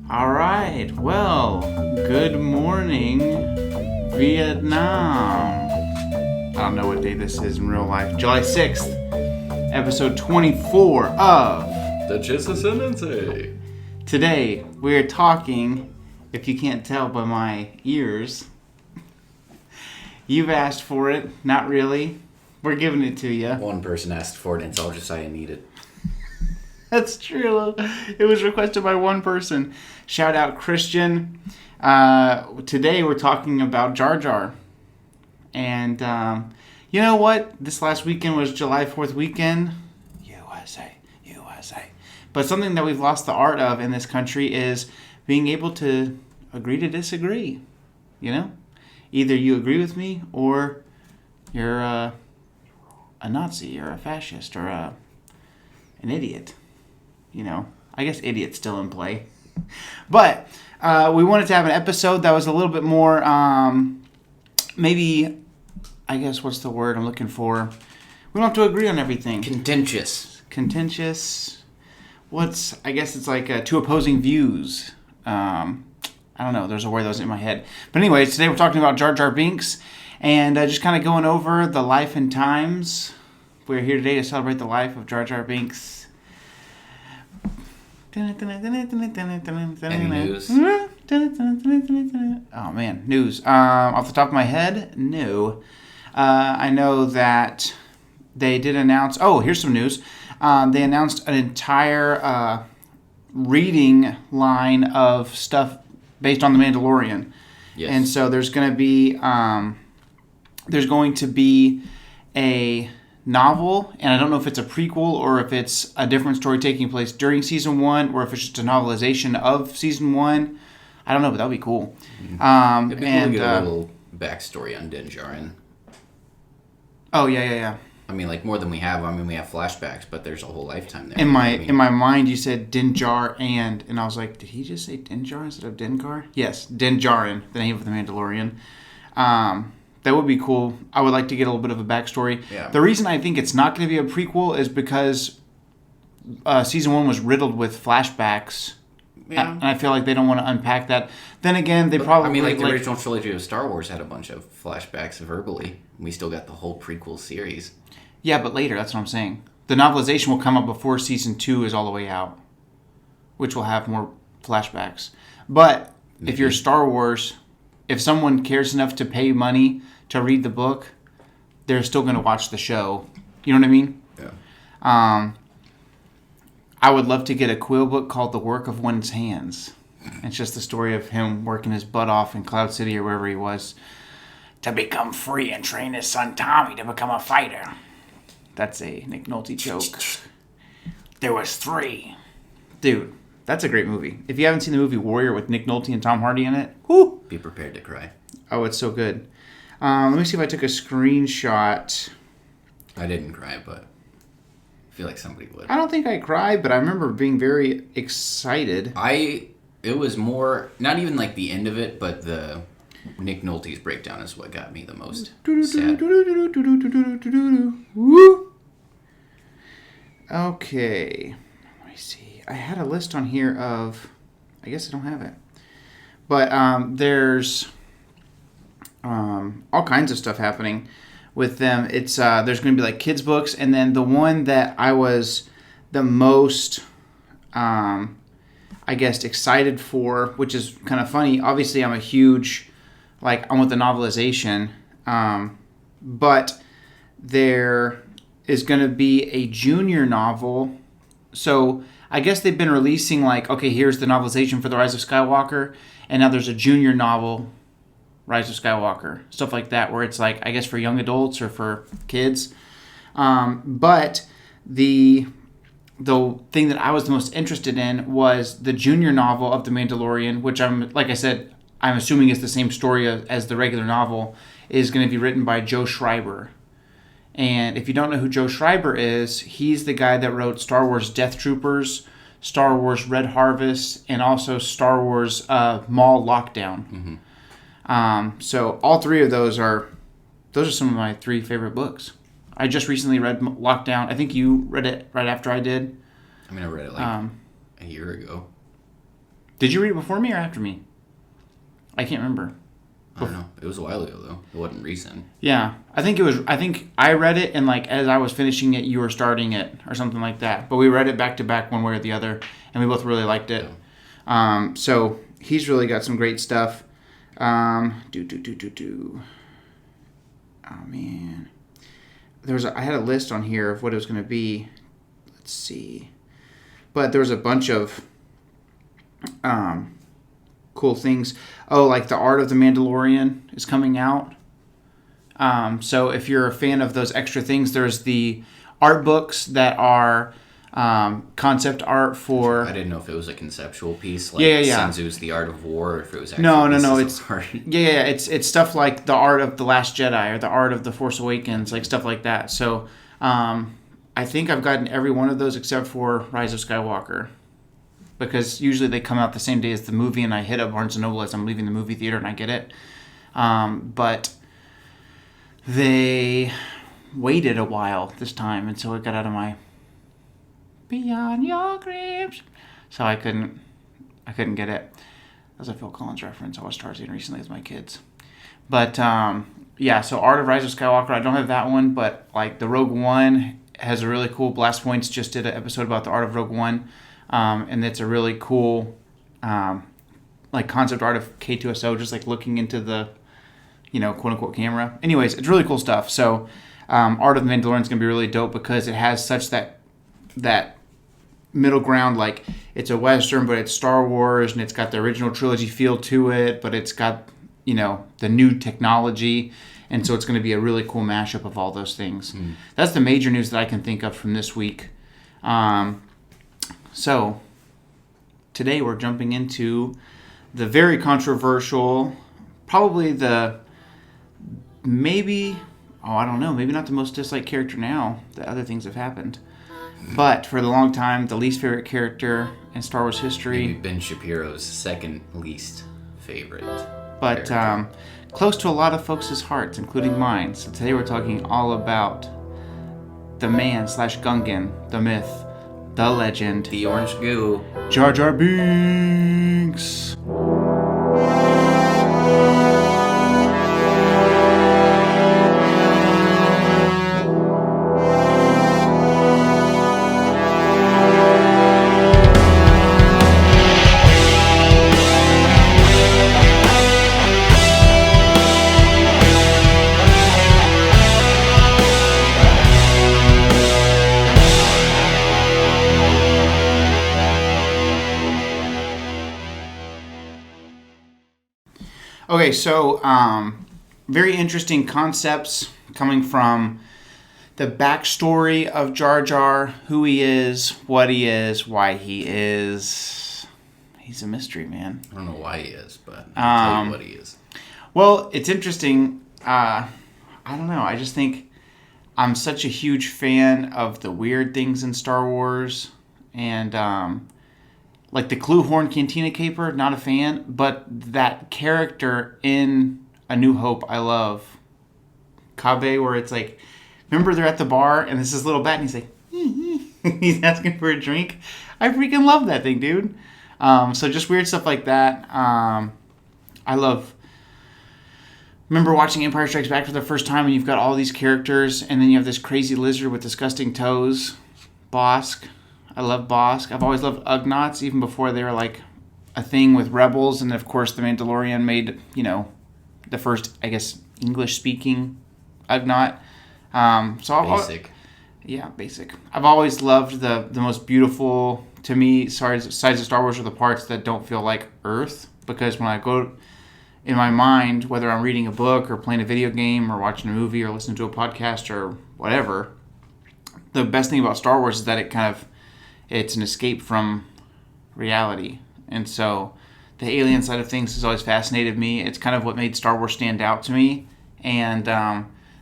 All right. Well, good morning, Vietnam. I don't know what day this is in real life. July 6th, episode 24 of the Chiss Ascendancy. Today, we're talking, if you can't tell by my ears, you've asked for it, not really. We're giving it to you. One person asked for it, and it's all just I need it. That's true. It was requested by one person. Shout out Christian. Today we're talking about Jar Jar. And you know what? This last weekend was July 4th weekend. USA. But something that we've lost the art of in this country is being able to agree to disagree. You know? Either you agree with me or you're a Nazi or a fascist or an idiot. You know, I guess idiot's still in play. But we wanted to have an episode that was a little bit more, maybe, I guess, what's the word I'm looking for? We don't have to agree on everything. Contentious. I guess it's like two opposing views. I don't know. There's a word that was in my head. But anyways, today we're talking about Jar Jar Binks and just kind of going over the life and times. We're here today to celebrate the life of Jar Jar Binks. Any news? Oh man, news. Off the top of my head, no. I know that they did announce. Oh, here's some news. They announced an entire reading line of stuff based on The Mandalorian. Yes. And so there's going to be a novel, and I don't know if it's a prequel or if it's a different story taking place during season 1 or if it's just a novelization of season 1. I don't know, but that would be cool. It'd be cool to get a little backstory on Din Djarin. Oh, yeah. I mean, like, more than we have. I mean, we have flashbacks, but there's a whole lifetime there. In my mind, you said Din Djar and I was like, did he just say Din Djar instead of Dengar? Yes, Din Djarin, the name of the Mandalorian. That would be cool. I would like to get a little bit of a backstory. Yeah. The reason I think it's not going to be a prequel is because season 1 was riddled with flashbacks. Yeah. And I feel like they don't want to unpack that. Then again, they probably... I mean, like, the original trilogy of Star Wars had a bunch of flashbacks verbally. We still got the whole prequel series. Yeah, but later, that's what I'm saying. The novelization will come up before season 2 is all the way out, which will have more flashbacks. But if you're Star Wars, if someone cares enough to pay money to read the book, they're still going to watch the show. You know what I mean? Yeah. I would love to get a Quill book called The Work of One's Hands. It's just the story of him working his butt off in Cloud City or wherever he was to become free and train his son Tommy to become a fighter. That's a Nick Nolte joke. There was 3. Dude, that's a great movie. If you haven't seen the movie Warrior with Nick Nolte and Tom Hardy in it, whoo! Be prepared to cry. Oh, it's so good. Let me see if I took a screenshot. I didn't cry, but I feel like somebody would. I don't think I cried, but I remember being very excited. It was more, not even like the end of it, but the Nick Nolte's breakdown is what got me the most sad. Woo! Okay. Let me see. I had a list on here of... I guess I don't have it. But there's all kinds of stuff happening with them. It's there's going to be like kids books, and then the one that I was the most, I guess, excited for, which is kind of funny. Obviously, I'm a huge, I'm with the novelization, but there is going to be a junior novel. So I guess they've been releasing okay, here's the novelization for The Rise of Skywalker, and now there's a junior novel, Rise of Skywalker, stuff like that, where it's I guess for young adults or for kids. But the thing that I was the most interested in was the junior novel of The Mandalorian, which I'm assuming is the same story as the regular novel, is going to be written by Joe Schreiber. And if you don't know who Joe Schreiber is, he's the guy that wrote Star Wars Death Troopers, Star Wars Red Harvest, and also Star Wars Mall Lockdown. Mm-hmm. So all 3 of those are some of my 3 favorite books. I just recently read Lockdown. I think you read it right after I did. I mean, I read it a year ago. Did you read it before me or after me? I can't remember. I don't know. It was a while ago, though. It wasn't recent. Yeah, I think I read it, and like as I was finishing it, you were starting it, or something like that. But we read it back to back, one way or the other, and we both really liked it. Yeah. So he's really got some great stuff. Oh man, I had a list on here of what it was going to be. Let's see, but there was a bunch of cool things. Oh, like the Art of the Mandalorian is coming out. So if you're a fan of those extra things, there's the art books that are concept art for... I didn't know if it was a conceptual piece, like Yeah. Sun Tzu's The Art of War, or if it was actually No. it's art. Yeah. It's stuff like the Art of The Last Jedi or the Art of The Force Awakens, like stuff like that. So I think I've gotten every one of those except for Rise of Skywalker. Because usually they come out the same day as the movie, and I hit up Barnes & Noble as I'm leaving the movie theater, and I get it. But they waited a while this time, and so it got out of my Beyond Your Grapes. So I couldn't get it. That was a Phil Collins reference I watched Tarzan recently with my kids. But, yeah, so Art of Rise of Skywalker, I don't have that one, but, like, the Rogue One has a really cool... Blast Points just did an episode about the Art of Rogue One. And it's a really cool, like, concept art of K2SO, just, like, looking into the, quote-unquote camera. Anyways, it's really cool stuff. So, Art of the Mandalorian is going to be really dope because it has such that middle ground, like, it's a Western, but it's Star Wars, and it's got the original trilogy feel to it, but it's got, the new technology, and so it's going to be a really cool mashup of all those things. That's the major news that I can think of from this week. So, today we're jumping into the very controversial, probably maybe not the most disliked character now that other things have happened. But for the long time, the least favorite character in Star Wars history. Maybe Ben Shapiro's second least favorite. But close to a lot of folks' hearts, including mine. So today we're talking all about the man / Gungan, the myth, the legend, the orange goo, Jar Jar Binks. Okay, so very interesting concepts coming from the backstory of Jar Jar, who he is, what he is, why he is. He's a mystery, man. I don't know why he is, but I'll tell you what he is. Well, it's interesting. I don't know. I just think I'm such a huge fan of the weird things in Star Wars. And like the Clue Horn Cantina Caper, not a fan, but that character in A New Hope, I love. Kabe, where it's like, remember they're at the bar and there's this little bat and he's like, he's asking for a drink. I freaking love that thing, dude. So just weird stuff like that. Remember watching Empire Strikes Back for the first time and you've got all these characters and then you have this crazy lizard with disgusting toes, Bosk. I love Bosk. I've always loved Ugnaughts, even before they were like a thing with Rebels. And of course, The Mandalorian made, the first, I guess, English-speaking Ugnaught. Basic. Basic. I've always loved the most beautiful, to me, sides of Star Wars are the parts that don't feel like Earth. Because when I go in my mind, whether I'm reading a book or playing a video game or watching a movie or listening to a podcast or whatever, the best thing about Star Wars is that it's an escape from reality. And so the alien side of things has always fascinated me. It's kind of what made Star Wars stand out to me. And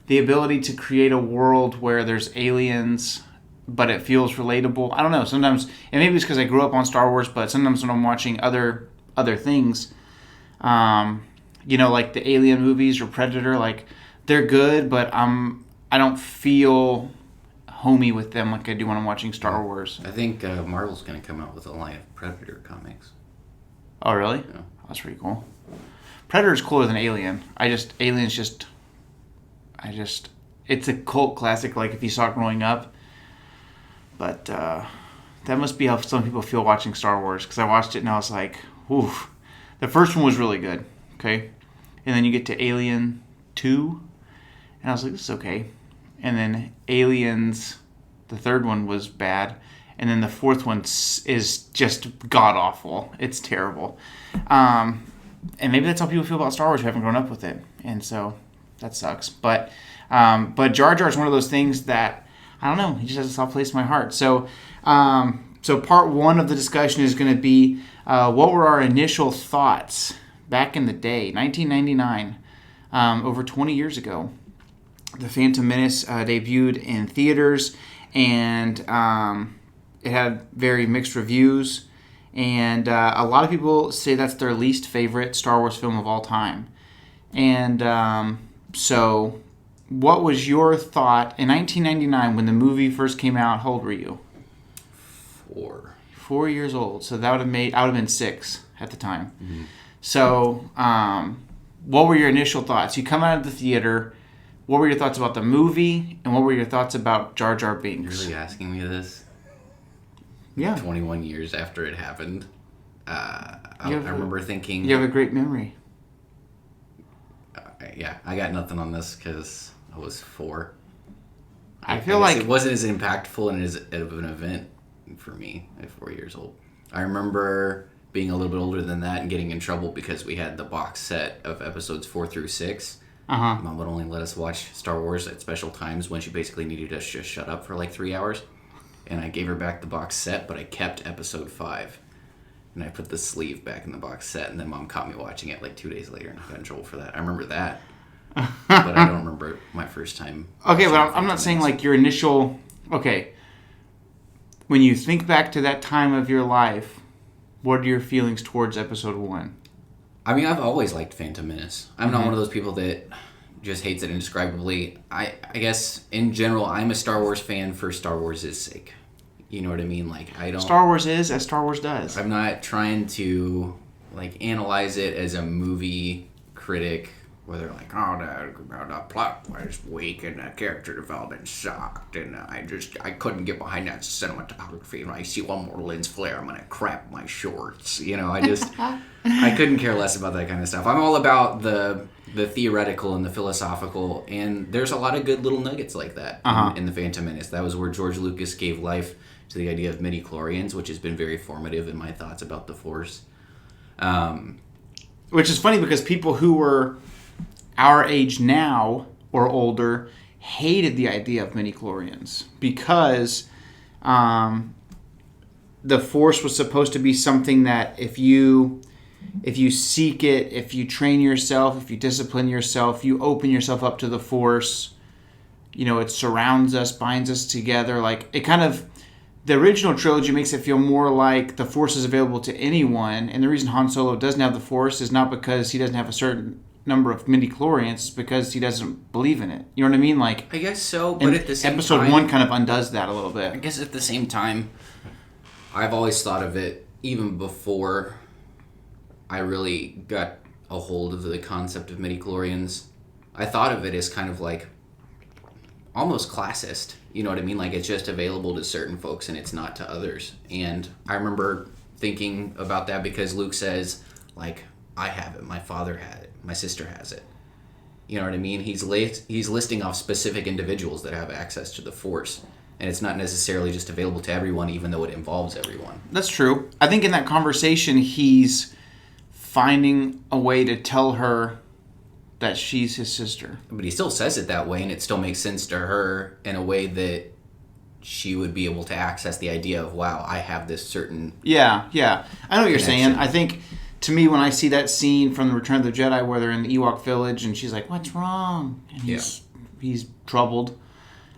the ability to create a world where there's aliens, but it feels relatable. I don't know. Sometimes, and maybe it's because I grew up on Star Wars, but sometimes when I'm watching other things, like the Alien movies or Predator, like they're good, but I don't feel homey with them like I do when I'm watching Star Wars. I think Marvel's going to come out with a line of Predator comics. Oh, really? Yeah. That's pretty cool. Predator's cooler than Alien. Alien's just, it's a cult classic, like, if you saw it growing up. But, that must be how some people feel watching Star Wars, because I watched it and I was like, oof. The first one was really good, okay? And then you get to Alien 2, and I was like, this is okay. And then Aliens, the third one was bad. And then the fourth one is just god-awful. It's terrible. And maybe that's how people feel about Star Wars who haven't grown up with it. And so that sucks. But Jar Jar is one of those things that, I don't know, he just has a soft place in my heart. So part one of the discussion is going to be what were our initial thoughts back in the day, 1999, over 20 years ago. The Phantom Menace debuted in theaters, and it had very mixed reviews. And a lot of people say that's their least favorite Star Wars film of all time. And so what was your thought in 1999 when the movie first came out? How old were you? 4 years old. So I would have been 6 at the time. Mm-hmm. So what were your initial thoughts? You come out of the theater. What were your thoughts about the movie, and what were your thoughts about Jar Jar Binks? You're really asking me this? Yeah. 21 years after it happened. I remember thinking... You have a great memory. Yeah, I got nothing on this because I was 4. I feel like... It wasn't as impactful and as of an event for me at 4 years old. I remember being a little bit older than that and getting in trouble because we had the box set of episodes 4 through 6. Uh-huh. Mom would only let us watch Star Wars at special times when she basically needed us to just shut up for like 3 hours. And I gave her back the box set, but I kept episode 5. And I put the sleeve back in the box set, and then Mom caught me watching it like 2 days later, and I got in trouble for that. I remember that. But I don't remember my first time. Okay, but I'm not saying like your initial... Okay. When you think back to that time of your life, what are your feelings towards episode 1? I mean, I've always liked Phantom Menace. I'm not one of those people that just hates it indescribably. I guess, in general, I'm a Star Wars fan for Star Wars' sake. You know what I mean? Like, I don't... Star Wars is as Star Wars does. I'm not trying to, like, analyze it as a movie critic, where they're like, oh, the plot was weak and the character development sucked, and I couldn't get behind that cinematography. When I see one more lens flare, I'm gonna crap my shorts. You know, I couldn't care less about that kind of stuff. I'm all about the theoretical and the philosophical, and there's a lot of good little nuggets like that in the Phantom Menace. That was where George Lucas gave life to the idea of midi-chlorians, which has been very formative in my thoughts about the Force. Which is funny because people who were our age now or older hated the idea of midi-chlorians because the Force was supposed to be something that if you seek it, if you train yourself, if you discipline yourself, you open yourself up to the Force, you know, it surrounds us, binds us together. Like, it kind of... The original trilogy makes it feel more like the Force is available to anyone, and the reason Han Solo doesn't have the Force is not because he doesn't have a certain number of midi-chlorians, it's because he doesn't believe in it. You know what I mean? Like, I guess so, but at the same episode time... Episode 1 kind of undoes that a little bit. I guess at the same time, I've always thought of it, even before I really got a hold of the concept of midi-chlorians, I thought of it as kind of like almost classist. You know what I mean? Like, it's just available to certain folks and it's not to others. And I remember thinking about that because Luke says, like, I have it, my father had it, my sister has it. You know what I mean? He's listing off specific individuals that have access to the Force. And it's not necessarily just available to everyone, even though it involves everyone. That's true. I think in that conversation, he's finding a way to tell her that she's his sister. But he still says it that way, and it still makes sense to her in a way that she would be able to access the idea of, wow, I have this certain... Yeah. I know what you're connection. saying. I think, to me, when I see that scene from the Return of the Jedi where they're in the Ewok village and she's like, what's wrong? And he's troubled.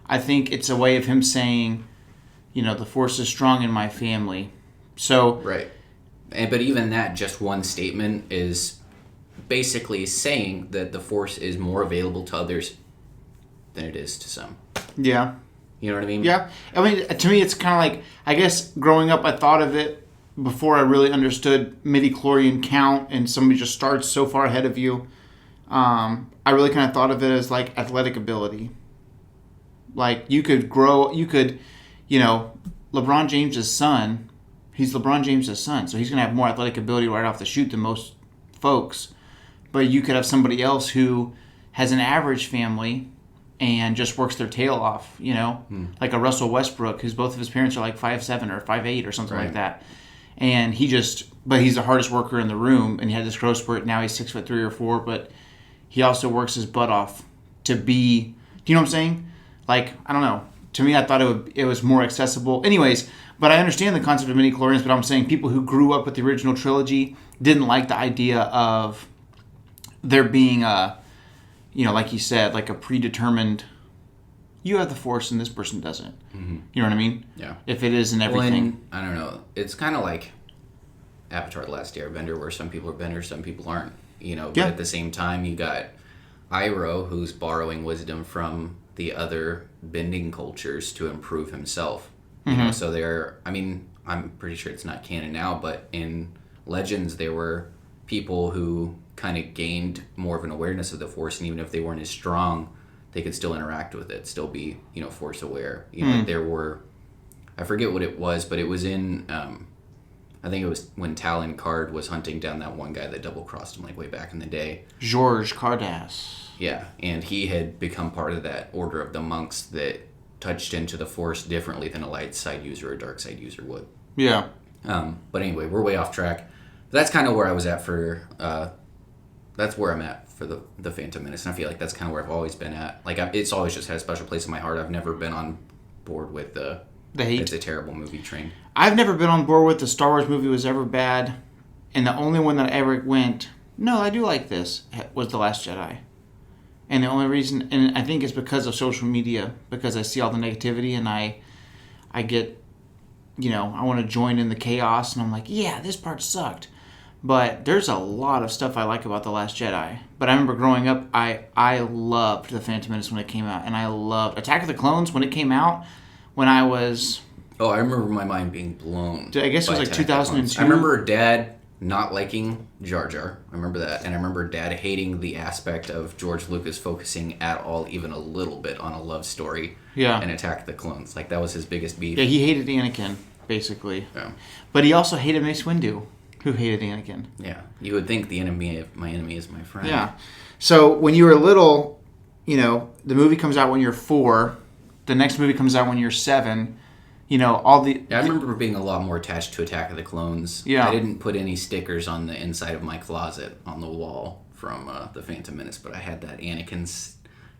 I think it's a way of him saying, you know, the Force is strong in my family. So... Right. But even that, just one statement, is basically saying that the Force is more available to others than it is to some. Yeah. You know what I mean? Yeah. I mean, to me, it's kind of like, I guess growing up, I thought of it before I really understood midi-chlorian count and somebody just starts so far ahead of you, I really kind of thought of it as like athletic ability. Like you could grow, LeBron James's son, he's LeBron James's son, so he's going to have more athletic ability right off the shoot than most folks. But you could have somebody else who has an average family and just works their tail off, like a Russell Westbrook, whose both of his parents are like 5'7" or 5'8" or something like that. And but he's the hardest worker in the room, and he had this growth spurt. Now he's 6'3" or 4", but he also works his butt off to be, do you know what I'm saying? Like, I don't know. To me, I thought it was more accessible. Anyways, but I understand the concept of midi-chlorians, but I'm saying people who grew up with the original trilogy didn't like the idea of there being a, like you said, like a predetermined, you have the Force and this person doesn't. Mm-hmm. You know what I mean? Yeah. If it is in everything. I don't know. It's kind of like Avatar: The Last Airbender, where some people are benders, some people aren't. But at the same time, you got Iroh, who's borrowing wisdom from the other bending cultures to improve himself. So I'm pretty sure it's not canon now, but in Legends, there were people who kind of gained more of an awareness of the Force, and even if they weren't as strong, they could still interact with it, still be, Force aware. Like there were, I forget what it was, but it was in, I think it was when Talon Card was hunting down that one guy that double-crossed him, like, way back in the day. George Cardass. Yeah, and he had become part of that order of the monks that touched into the Force differently than a light side user or dark side user would. Yeah. But anyway, we're way off track. That's kind of where I was at for, that's where I'm at for the Phantom Menace, and I feel like that's kind of where I've always been at. Like, it's always just had a special place in my heart. I've never been on board with the hate. It's a terrible movie train. I've never been on board with the Star Wars movie was ever bad, and the only one that I ever went, no, I do like this, was The Last Jedi. And the only reason, and I think it's because of social media, because I see all the negativity, and I get, I want to join in the chaos, and I'm like, yeah, this part sucked. But there's a lot of stuff I like about The Last Jedi. But I remember growing up, I loved The Phantom Menace when it came out, and I loved Attack of the Clones when it came out, when I was... Oh, I remember my mind being blown. I guess it was like 2002. I remember Dad not liking Jar Jar. I remember that. And I remember Dad hating the aspect of George Lucas focusing at all, even a little bit, on a love story and Attack of the Clones. Like, that was his biggest beef. Yeah, he hated Anakin, basically. Yeah. But he also hated Mace Windu, who hated Anakin. Yeah. You would think my enemy is my friend. Yeah. So, when you were little, the movie comes out when you're 4. The next movie comes out when you're 7. All the... Yeah, I remember being a lot more attached to Attack of the Clones. Yeah. I didn't put any stickers on the inside of my closet on the wall from The Phantom Menace, but I had that Anakin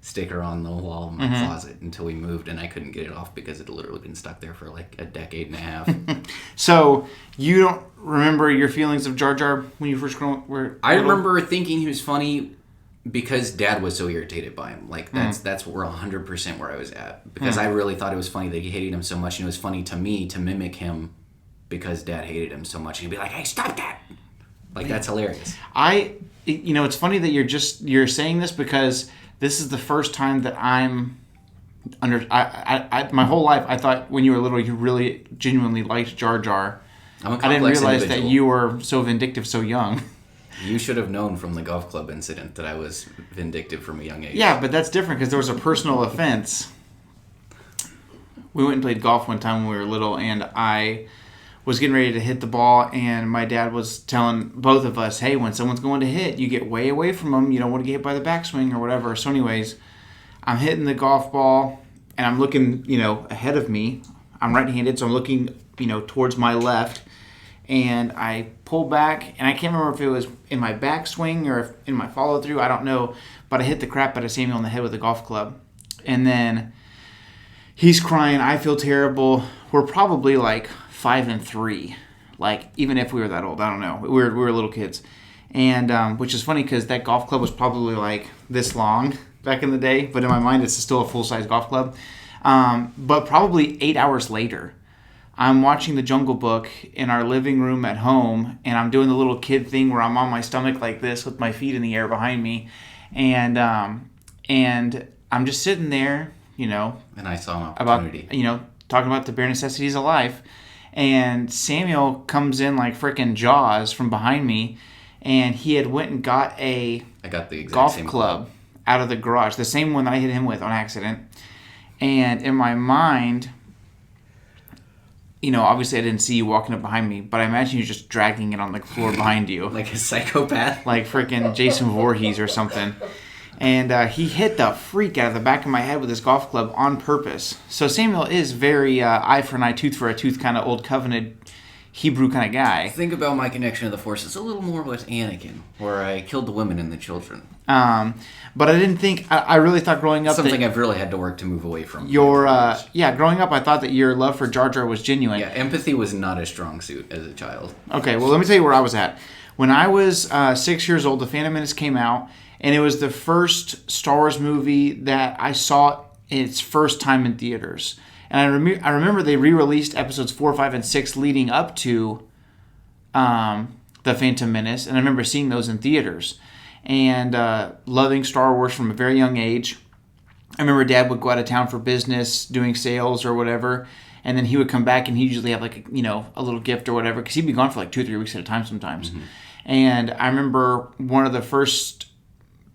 sticker on the wall of my closet until we moved, and I couldn't get it off because it had literally been stuck there for like a decade and a half. So, you don't remember your feelings of Jar Jar when you first were I remember thinking he was funny because Dad was so irritated by him. Like, that's where 100% where I was at. Because I really thought it was funny that he hated him so much, and it was funny to me to mimic him because Dad hated him so much. He'd be like, hey, stop that! Like, that's hilarious. It's funny that you're saying this because this is the first time that I'm my whole life, I thought when you were little, you really genuinely liked Jar Jar. I didn't realize that you were so vindictive so young. You should have known from the golf club incident that I was vindictive from a young age. Yeah, but that's different because there was a personal offense. We went and played golf one time when we were little, and I was getting ready to hit the ball, and my dad was telling both of us, hey, when someone's going to hit, you get way away from them. You don't want to get hit by the backswing or whatever. So anyways, I'm hitting the golf ball, and I'm looking, ahead of me. I'm right-handed, so I'm looking, towards my left. And I pull back, and I can't remember if it was in my backswing or if in my follow-through. I don't know. But I hit the crap out of Samuel on the head with a golf club. And then he's crying. I feel terrible. We're probably like 5 and 3. Like, even if we were that old. I don't know. We were little kids. And which is funny because that golf club was probably like this long back in the day. But in my mind, it's still a full-size golf club. But probably 8 hours later, I'm watching The Jungle Book in our living room at home, and I'm doing the little kid thing where I'm on my stomach like this with my feet in the air behind me, and I'm just sitting there, And I saw an opportunity. talking about the bare necessities of life, And Samuel comes in like freaking Jaws from behind me, and he had went and got I got the exact golf same club out of the garage, the same one that I hit him with on accident. And in my mind, obviously I didn't see you walking up behind me, but I imagine you just dragging it on the floor behind you. Like a psychopath? Like freaking Jason Voorhees or something. And he hit the freak out of the back of my head with his golf club on purpose. So Samuel is very eye for an eye, tooth for a tooth kind of old covenant Hebrew kind of guy. Think about my connection to the Force. It's a little more with Anakin, where I killed the women and the children. But I didn't think, I really thought growing up something I've really had to work to move away from. Growing up I thought that your love for Jar Jar was genuine. Yeah, empathy was not a strong suit as a child. Okay, well let me tell you where I was at. When I was 6 years old, The Phantom Menace came out, and it was the first Star Wars movie that I saw its first time in theaters. And I remember they re-released episodes 4, 5, and 6 leading up to The Phantom Menace, and I remember seeing those in theaters. And loving Star Wars from a very young age. I remember Dad would go out of town for business, doing sales or whatever, and then he would come back and he'd usually have like a little gift or whatever, because he'd be gone for like 2 or 3 weeks at a time sometimes. Mm-hmm. And I remember one of the first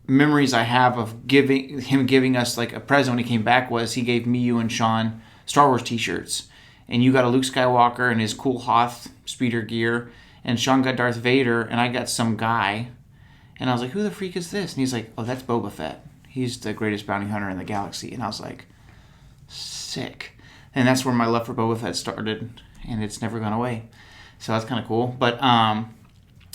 memories I have of giving us like a present when he came back was he gave me, you, and Sean Star Wars t-shirts. And you got a Luke Skywalker and his cool Hoth speeder gear, and Sean got Darth Vader, and I got some guy. And I was like, who the freak is this? And he's like, oh, that's Boba Fett. He's the greatest bounty hunter in the galaxy. And I was like, sick. And that's where my love for Boba Fett started, and it's never gone away. So that's kind of cool. But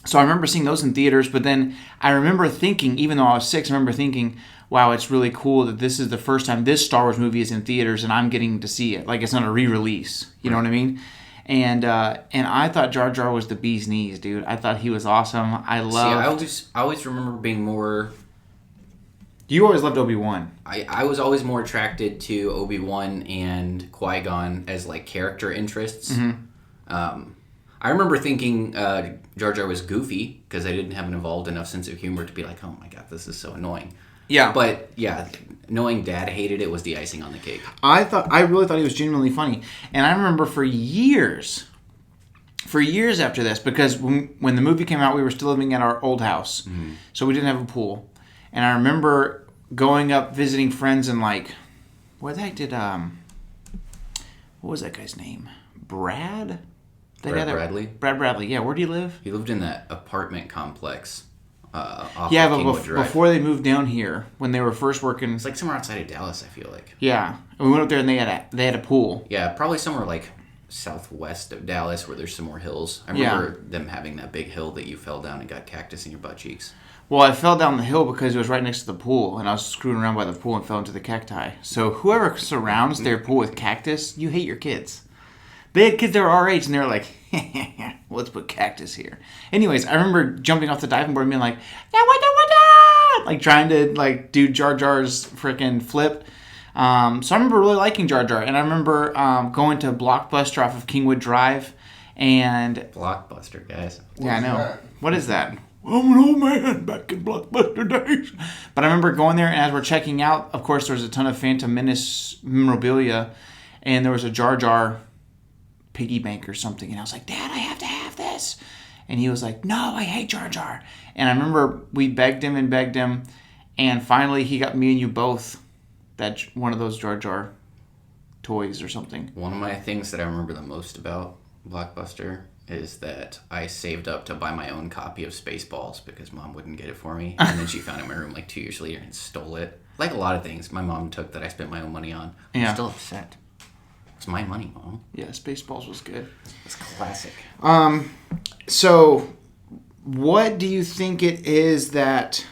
so I remember seeing those in theaters, but then I remember thinking, even though I was 6, I remember thinking, wow, it's really cool that this is the first time this Star Wars movie is in theaters and I'm getting to see it. Like, it's not a re-release. You know what I mean? And I thought Jar Jar was the bee's knees, dude. I thought he was awesome. I always remember being more... You always loved Obi-Wan. I was always more attracted to Obi-Wan and Qui-Gon as, like, character interests. Mm-hmm. I remember thinking Jar Jar was goofy because I didn't have an evolved enough sense of humor to be like, oh my god, this is so annoying. Yeah. But, yeah, knowing Dad hated it was the icing on the cake. I really thought he was genuinely funny. And I remember for years after this, because when the movie came out, we were still living at our old house. Mm-hmm. So we didn't have a pool. And I remember going up, visiting friends, and like, where the heck did, what was that guy's name? Brad? Bradley? Brad Bradley, yeah. Where do you live? He lived in that apartment complex. Off yeah, of but before they moved down here, when they were first working, it's like somewhere outside of Dallas, I feel like. Yeah, and we went up there and they had a pool. Yeah, probably somewhere like southwest of Dallas where there's some more hills. I remember them having that big hill that you fell down and got cactus in your butt cheeks. Well, I fell down the hill because it was right next to the pool, and I was screwing around by the pool and fell into the cacti. So whoever surrounds their pool with cactus, you hate your kids. They had kids that were our age, and they were like, let's put cactus here. Anyways, I remember jumping off the diving board and being like, like trying to like do Jar Jar's freaking flip. So I remember really liking Jar Jar, and I remember going to Blockbuster off of Kingwood Drive, and Blockbuster, guys. Yeah, I know. What is that? I'm an old man back in Blockbuster days. But I remember going there, and as we're checking out, of course, there was a ton of Phantom Menace memorabilia, and there was a Jar Jar piggy bank or something, and I was like, Dad, I have to have this. And he was like, no, I hate Jar Jar. And I remember we begged him, and finally he got me and you both that one of those Jar Jar toys or something. One of my things that I remember the most about Blockbuster is that I saved up to buy my own copy of Spaceballs because Mom wouldn't get it for me, and then she found it in my room like 2 years later and stole it. Like a lot of things my mom took that I spent my own money on. I'm still upset. It's my money, Mom. Yeah, Spaceballs was good. It's classic. So what do you think it is that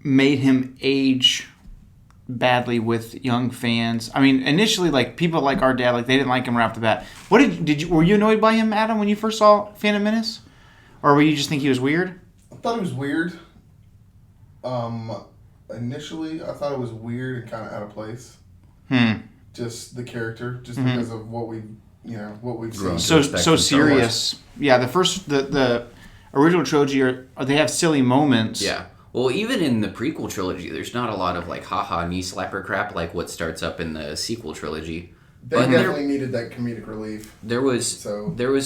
made him age badly with young fans? I mean, initially, like, people like our dad, like, they didn't like him right off the bat. What were you annoyed by him, Adam, when you first saw Phantom Menace? Or were you just think he was weird? I thought he was weird. Initially, I thought it was weird and kind of out of place. Just the character, just because of what we've seen. So serious. Yeah, the original trilogy they have silly moments. Yeah. Well, even in the prequel trilogy, there's not a lot of like haha knee slapper crap like what starts up in the sequel trilogy. They definitely needed that comedic relief. There was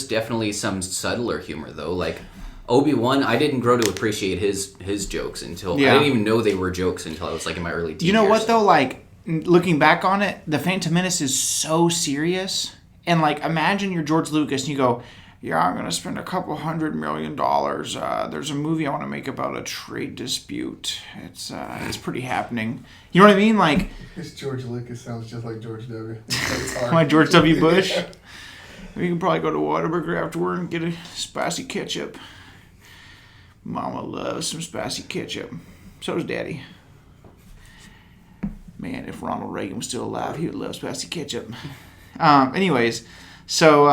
definitely some subtler humor though. Like Obi-Wan, I didn't grow to appreciate his jokes until I didn't even know they were jokes until I was like in my early teens. You know what though? Like looking back on it, the Phantom Menace is so serious. And like imagine you're George Lucas and you go, yeah, I'm going to spend $200 million. There's a movie I want to make about a trade dispute. It's pretty happening. You know what I mean? Like, this George Lucas sounds just like George W. My George W. Bush. We can probably go to Whataburger afterward and get a spicy ketchup. Mama loves some spicy ketchup. So does Daddy. Man, if Ronald Reagan was still alive, he would love spicy ketchup. Anyways, so...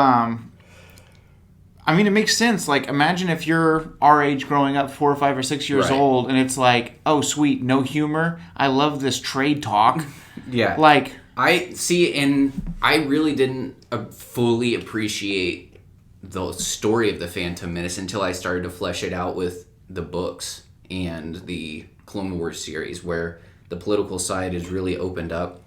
I mean, it makes sense. Like, imagine if you're our age growing up, 4 or 5 or 6 years old, and it's like, oh, sweet, no humor. I love this trade talk. Yeah. Like... I see, and I really didn't fully appreciate the story of the Phantom Menace until I started to flesh it out with the books and the Clone Wars series, where the political side is really opened up.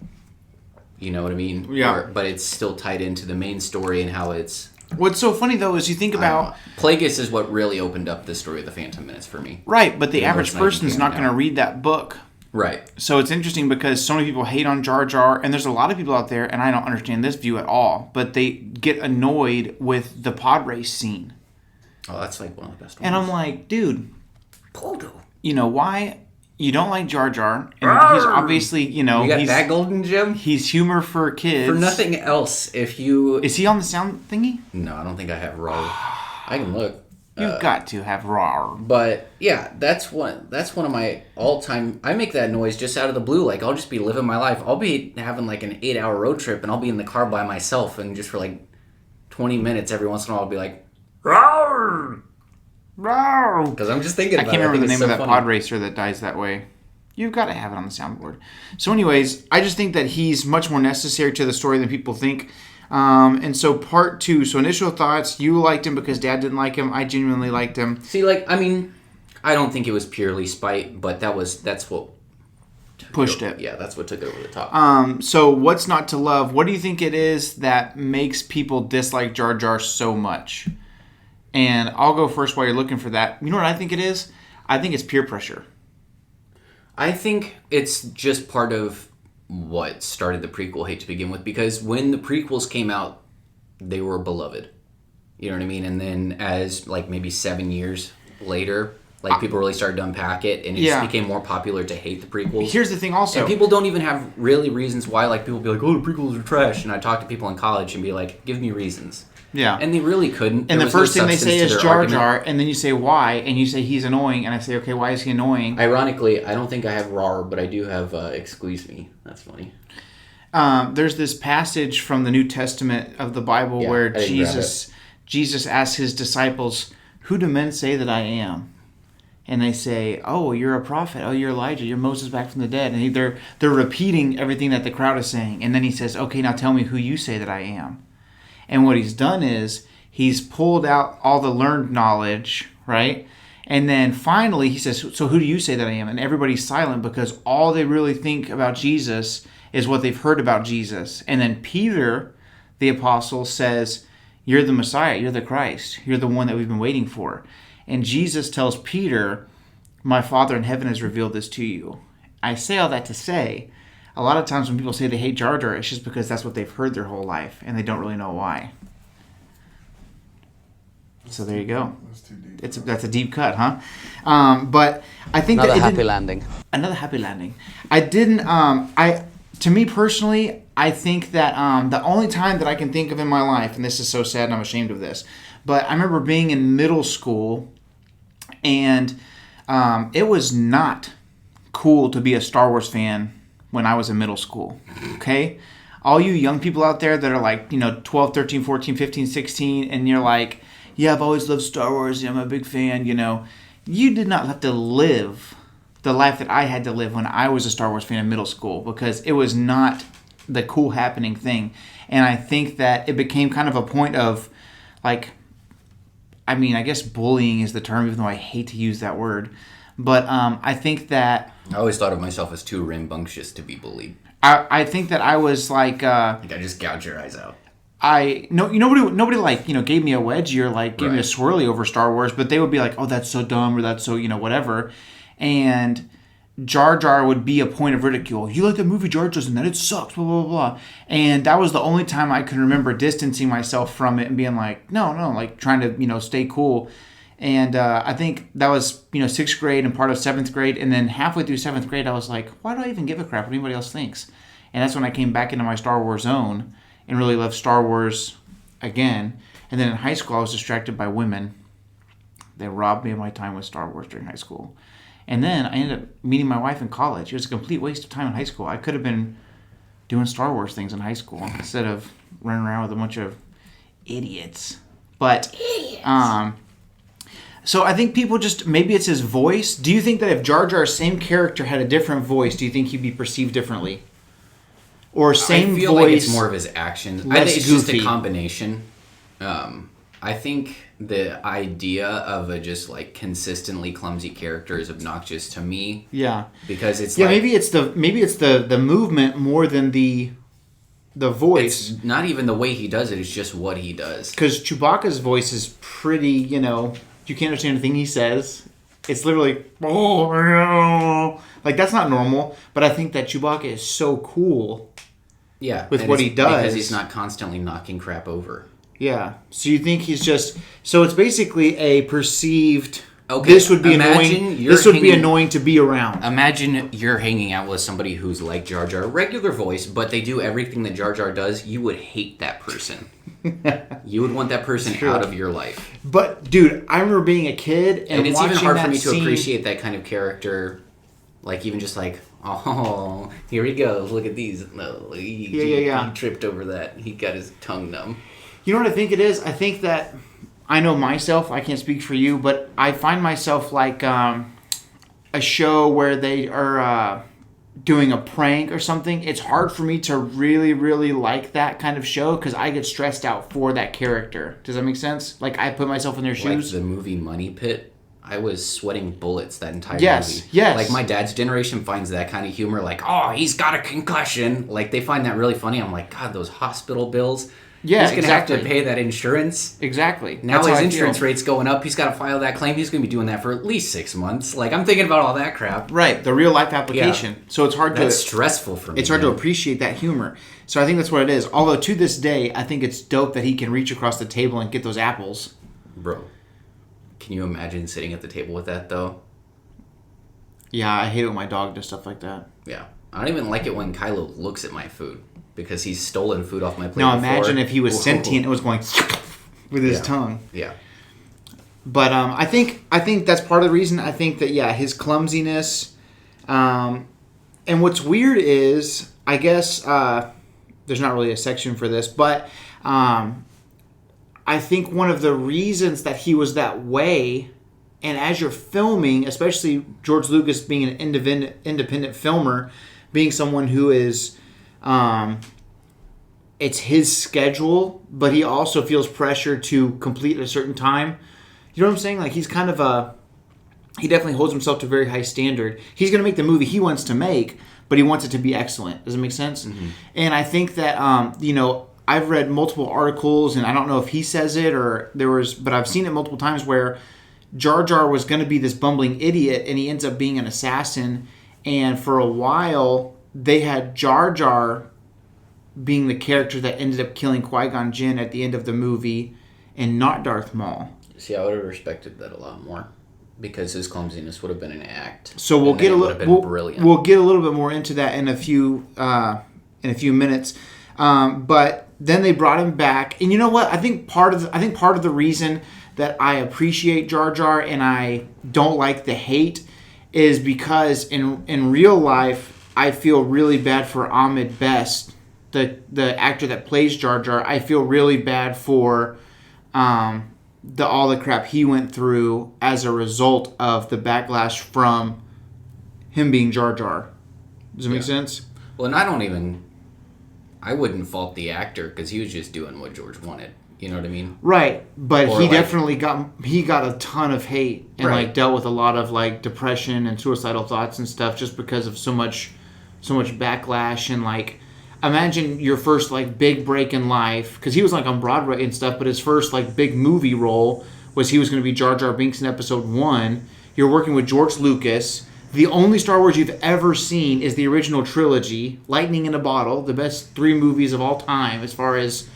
You know what I mean? Yeah. But it's still tied into the main story and how it's... What's so funny, though, is you think about... Plagueis is what really opened up the story of the Phantom Menace for me. Right, but the average person's not going to read that book. Right. So it's interesting because so many people hate on Jar Jar, and there's a lot of people out there, and I don't understand this view at all, but they get annoyed with the pod race scene. Oh, that's like one of the best ones. And I'm like, dude, Poldo. You know why you don't like Jar Jar? And he's obviously, You got he's that golden gem? He's humor for kids. For nothing else, if you... Is he on the sound thingy? No, I don't think I have raw. I can look. You've got to have raw. But yeah, that's one of my all-time. I make that noise just out of the blue. Like I'll just be living my life. I'll be having like an 8-hour road trip, and I'll be in the car by myself, and just for like 20 minutes every once in a while, I'll be like, "Rawr, rawr," because I'm just thinking. I can't remember the name of that pod racer that dies that way. You've got to have it on the soundboard. So, anyways, I just think that he's much more necessary to the story than people think. And so part 2, so initial thoughts, you liked him because Dad didn't like him. I genuinely liked him. See, I don't think it was purely spite, but that's what pushed it. Yeah, that's what took it over the top. So what's not to love? What do you think it is that makes people dislike Jar Jar so much? And I'll go first while you're looking for that. You know what I think it is? I think it's peer pressure. I think it's just part of what started the prequel hate to begin with, because when the prequels came out, they were beloved. You know what I mean? And then as like maybe 7 years later, like people really started to unpack it, and it just became more popular to hate the prequels. Here's the thing also. And people don't even have really reasons why. Like people be like, oh, the prequels are trash. And I talk to people in college and be like, give me reasons. Yeah. And they really couldn't. And the first thing they say is Jar Jar, and then you say why, and you say he's annoying, and I say, okay, why is he annoying? Ironically, I don't think I have RAR, but I do have Excuse Me. That's funny. There's this passage from the New Testament of the Bible where Jesus asks his disciples, who do men say that I am? And they say, oh, you're a prophet. Oh, you're Elijah. You're Moses back from the dead. And they're repeating everything that the crowd is saying. And then he says, okay, now tell me who you say that I am. And what he's done is he's pulled out all the learned knowledge, right? And then finally he says, so who do you say that I am? And everybody's silent because all they really think about Jesus is what they've heard about Jesus. And then Peter, the apostle, says, you're the Messiah. You're the Christ. You're the one that we've been waiting for. And Jesus tells Peter, my Father in heaven has revealed this to you. I say all that to say, a lot of times when people say they hate Jar Jar, it's just because that's what they've heard their whole life, and they don't really know why. So there you go. That's too deep. That's a deep cut, huh? But I think another happy landing. Another happy landing. I didn't. To me personally, I think that the only time that I can think of in my life, and this is so sad, and I'm ashamed of this, but I remember being in middle school, and it was not cool to be a Star Wars fan when I was in middle school, okay? All you young people out there that are like, 12, 13, 14, 15, 16, and you're like, yeah, I've always loved Star Wars, I'm a big fan, You did not have to live the life that I had to live when I was a Star Wars fan in middle school, because it was not the cool happening thing. And I think that it became kind of a point of, like, I guess bullying is the term, even though I hate to use that word. But I think that... I always thought of myself as too rambunctious to be bullied. I think that I was like I just gouge your eyes out. Nobody like gave me a wedgie or like gave me a Right. swirly over Star Wars, but they would be like, oh, that's so dumb or that's so whatever, and Jar Jar would be a point of ridicule. You like the movie Jar Jar's and that it sucks, blah blah blah, and that was the only time I can remember distancing myself from it and being like, no, like trying to stay cool. And I think that was 6th grade and part of 7th grade, and then halfway through 7th grade, I was like, why do I even give a crap what anybody else thinks? And that's when I came back into my Star Wars zone and really loved Star Wars again. And then in high school, I was distracted by women. They robbed me of my time with Star Wars during high school. And then I ended up meeting my wife in college. It was a complete waste of time in high school. I could have been doing Star Wars things in high school instead of running around with a bunch of idiots. But so I think people just, maybe it's his voice. Do you think that if Jar Jar's same character had a different voice, do you think he'd be perceived differently? Or same I feel voice, like it's more of his actions. I less think it's goofy. just a combination. I think the idea of a just like consistently clumsy character is obnoxious to me. Yeah. Because it's maybe it's the movement more than the voice. It's not even the way he does it, it's just what he does. Because Chewbacca's voice is pretty, you can't understand anything he says. It's literally, like that's not normal. But I think that Chewbacca is so cool. Yeah, with what he does. Because he's not constantly knocking crap over. Yeah. So you think he's just... So it's basically a perceived... Okay, this would be annoying. This would be annoying to be around. Imagine you're hanging out with somebody who's like Jar Jar, regular voice, but they do everything that Jar Jar does. You would hate that person. You would want that person out of your life. But, dude, I remember being a kid and it's watching even hard that for me to scene. appreciate that kind of character. Like, even just like, oh, here he goes. Look at these. No, he tripped over that. He got his tongue numb. You know what I think it is? I think that... I know myself, I can't speak for you, but I find myself like a show where they are doing a prank or something. It's hard for me to really, really like that kind of show because I get stressed out for that character. Does that make sense? Like I put myself in their shoes. Like the movie Money Pit, I was sweating bullets that entire movie. Yes. Like my dad's generation finds that kind of humor like, oh, he's got a concussion. Like they find that really funny. I'm like, God, those hospital bills. Yeah, he's going to have to pay that insurance. Exactly. Now his insurance rate's going up. He's got to file that claim. He's going to be doing that for at least 6 months. Like, I'm thinking about all that crap. Right, the real life application. Yeah. So it's hard That's stressful for me. It's hard to appreciate that humor. So I think that's what it is. Although to this day, I think it's dope that he can reach across the table and get those apples. Bro, can you imagine sitting at the table with that, though? Yeah, I hate it when my dog does stuff like that. Yeah. I don't even like it when Kylo looks at my food. Because he's stolen food off my plate. Now imagine if he was sentient and was going with his tongue. Yeah. But I think that's part of the reason. I think that his clumsiness, and what's weird is I guess there's not really a section for this, but I think one of the reasons that he was that way, and as you're filming, especially George Lucas being an independent filmer, being someone who is. It's his schedule, but he also feels pressure to complete at a certain time. You know what I'm saying? Like he's kind of he definitely holds himself to a very high standard. He's going to make the movie he wants to make, but he wants it to be excellent. Does it make sense? Mm-hmm. And I think that, I've read multiple articles, and I don't know if he says it or but I've seen it multiple times where Jar Jar was going to be this bumbling idiot, and he ends up being an assassin. And for a while, they had Jar Jar being the character that ended up killing Qui-Gon Jinn at the end of the movie, and not Darth Maul. See, I would have respected that a lot more because his clumsiness would have been an act. So we'll get we'll get a little bit more into that in a few minutes. But then they brought him back, and you know what? I think part of the reason that I appreciate Jar Jar and I don't like the hate is because in real life I feel really bad for Ahmed Best, the actor that plays Jar Jar. I feel really bad for all the crap he went through as a result of the backlash from him being Jar Jar. Does it make sense? Well, and I wouldn't fault the actor because he was just doing what George wanted. You know what I mean? Right, but he definitely got a ton of hate and right. dealt with a lot of depression and suicidal thoughts and stuff just because of so much so much backlash and like. Imagine your first like big break in life, because he was like on Broadway and stuff, but his first like big movie role was he was going to be Jar Jar Binks in episode 1. You're working with George Lucas. The only Star Wars you've ever seen is the original trilogy, Lightning in a Bottle, the best 3 movies of all time as far as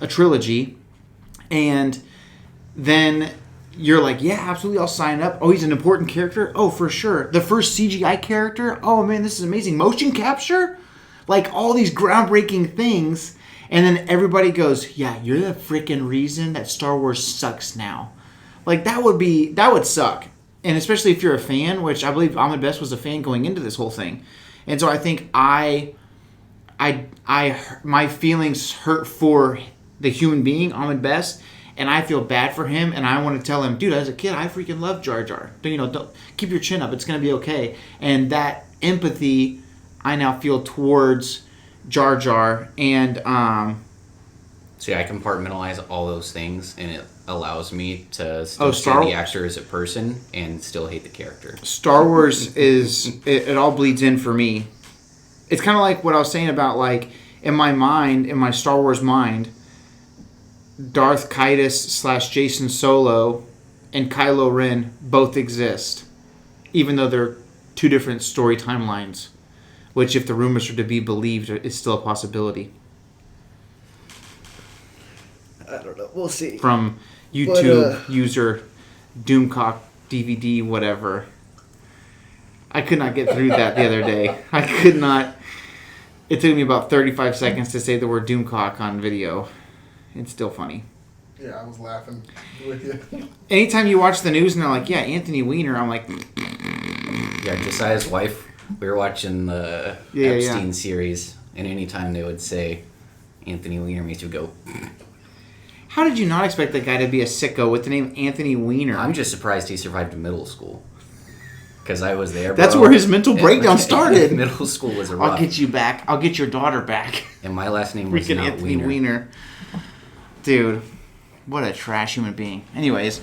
a trilogy. And then you're like, yeah, absolutely, I'll sign up. Oh, he's an important character? Oh, for sure. The first CGI character? Oh, man, this is amazing. Motion capture? Like, all these groundbreaking things. And then everybody goes, yeah, you're the freaking reason that Star Wars sucks now. Like, that would suck. And especially if you're a fan, which I believe Ahmed Best was a fan going into this whole thing. And so I think my feelings hurt for the human being, Ahmed Best, and I feel bad for him, and I want to tell him, dude, as a kid, I freaking love Jar Jar. Don't keep your chin up. It's going to be okay. And that empathy I now feel towards Jar Jar, and see, I compartmentalize all those things, and it allows me to Star see the actor as a person and still hate the character. Star Wars it all bleeds in for me. It's kind of like what I was saying about, like, in my mind, in my Star Wars mind, Darth Caedus / Jason Solo and Kylo Ren both exist, even though they're 2 different story timelines. Which, if the rumors are to be believed, is still a possibility. I don't know. We'll see. From YouTube user Doomcock DVD, whatever. I could not get through that the other day. I could not. It took me about 35 seconds to say the word Doomcock on video. It's still funny. Yeah, I was laughing with you. Anytime you watch the news and they're like, yeah, Anthony Weiner, I'm like... Yeah, Josiah's wife... We were watching the Epstein series, and anytime they would say Anthony Weiner makes you go... How did you not expect that guy to be a sicko with the name Anthony Weiner? I'm just surprised he survived middle school. Because I was there, That's where his mental breakdown started. Middle school was a rough. I'll get you back. I'll get your daughter back. And my last name was freaking not Anthony Weiner. Dude, what a trash human being. Anyways...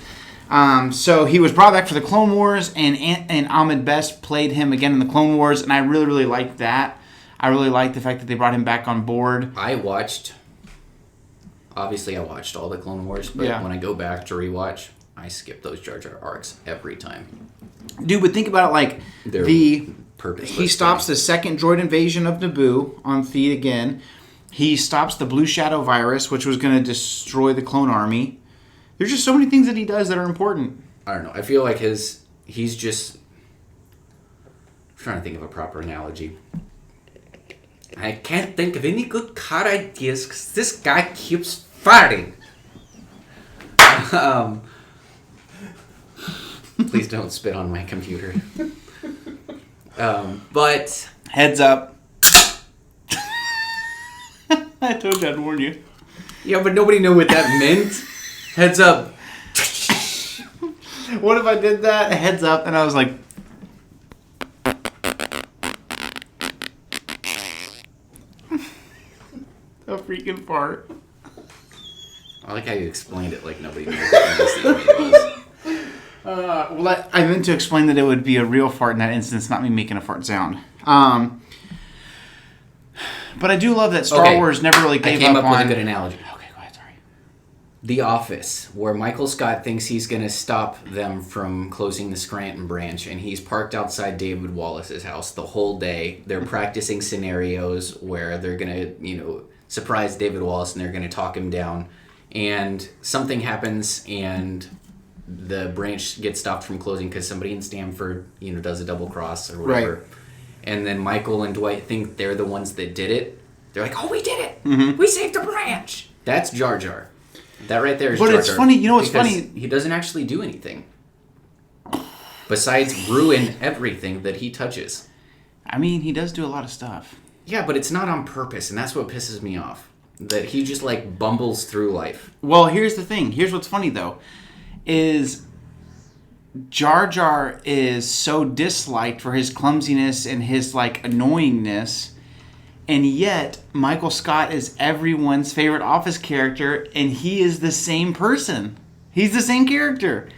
so he was brought back for the Clone Wars, and Ahmed Best played him again in the Clone Wars, and I really, really liked that. I really liked the fact that they brought him back on board. Obviously I watched all the Clone Wars, but when I go back to rewatch, I skip those Jar Jar arcs every time. Dude, but think about it like he stops the second droid invasion of Naboo on Theed again. He stops the Blue Shadow virus, which was going to destroy the clone army. There's just so many things that he does that are important. I don't know. I feel like he's just... I'm trying to think of a proper analogy. I can't think of any good card ideas because this guy keeps farting. Please don't spit on my computer. But... Heads up. I told you I'd warn you. Yeah, but nobody knew what that meant. Heads up. What if I did that? Heads up, and I was like... A freaking fart. I like how you explained it like nobody knew what it was. Well, I meant to explain that it would be a real fart in that instance, not me making a fart sound. But I do love that Star Wars never really gave up on... I came up with a good analogy. Okay, go ahead, sorry. The Office, where Michael Scott thinks he's going to stop them from closing the Scranton branch, and he's parked outside David Wallace's house the whole day. They're practicing scenarios where they're going to, surprise David Wallace, and they're going to talk him down. And something happens, and the branch gets stopped from closing because somebody in Stamford, does a double cross or whatever. Right. And then Michael and Dwight think they're the ones that did it. They're like, oh, we did it. Mm-hmm. We saved the branch. That's Jar Jar. That right there is Jar Jar. But it's funny. What's funny? He doesn't actually do anything. Besides ruin everything that he touches. I mean, he does do a lot of stuff. Yeah, but it's not on purpose, and that's what pisses me off. That he just, bumbles through life. Well, here's the thing. Here's what's funny, though. Is Jar Jar is so disliked for his clumsiness and his, annoyingness, and yet Michael Scott is everyone's favorite Office character, and he is the same person. He's the same character.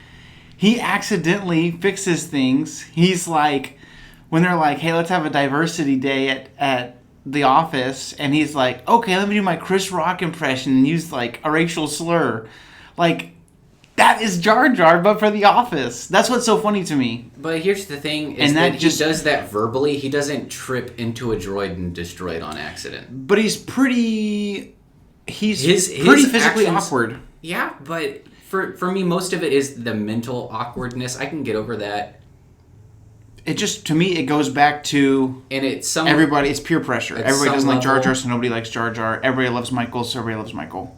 He accidentally fixes things. He's like, when they're like, hey, let's have a diversity day at the office, and he's like, okay, let me do my Chris Rock impression and use like a racial slur. Like, that is Jar Jar, but for the office. That's what's so funny to me. But here's the thing, is that he does that verbally. He doesn't trip into a droid and destroy it on accident. But he's pretty physically awkward. Yeah, but for me, most of it is the mental awkwardness. I can get over that. It just, to me, it goes back to everybody. It's peer pressure. Everybody doesn't like Jar Jar, so nobody likes Jar Jar. Everybody loves Michael, so everybody loves Michael.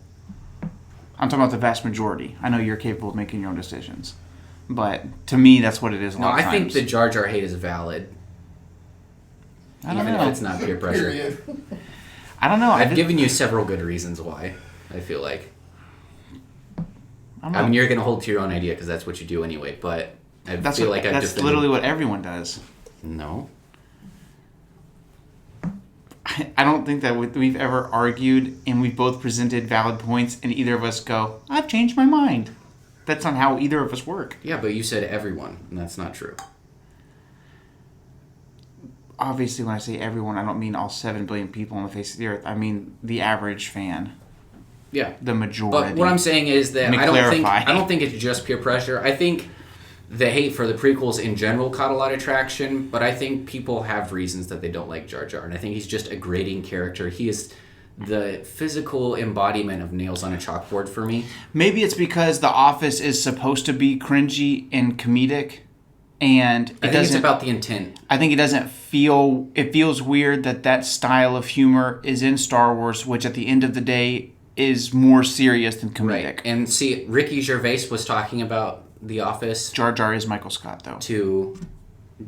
I'm talking about the vast majority. I know you're capable of making your own decisions. But to me, that's what it is a lot of times. I think the Jar Jar hate is valid. I don't know. If it's not peer pressure. I don't know. I've given you several good reasons why, I feel like. I mean, you're going to hold to your own idea because that's what you do anyway, but that's literally what everyone does. No. I don't think that we've ever argued and we've both presented valid points and either of us go, I've changed my mind. That's not how either of us work. Yeah, but you said everyone, and that's not true. Obviously, when I say everyone, I don't mean all 7 billion people on the face of the earth. I mean the average fan. Yeah. The majority. But what I'm saying is that I don't think it's just peer pressure. I think the hate for the prequels in general caught a lot of traction, but I think people have reasons that they don't like Jar Jar, and I think he's just a grating character. He is the physical embodiment of nails on a chalkboard for me. Maybe it's because The Office is supposed to be cringy and comedic, and I think it's about the intent. I think it feels weird that style of humor is in Star Wars, which at the end of the day is more serious than comedic. Right. And see, Ricky Gervais was talking about The Office. Jar Jar is Michael Scott, though. To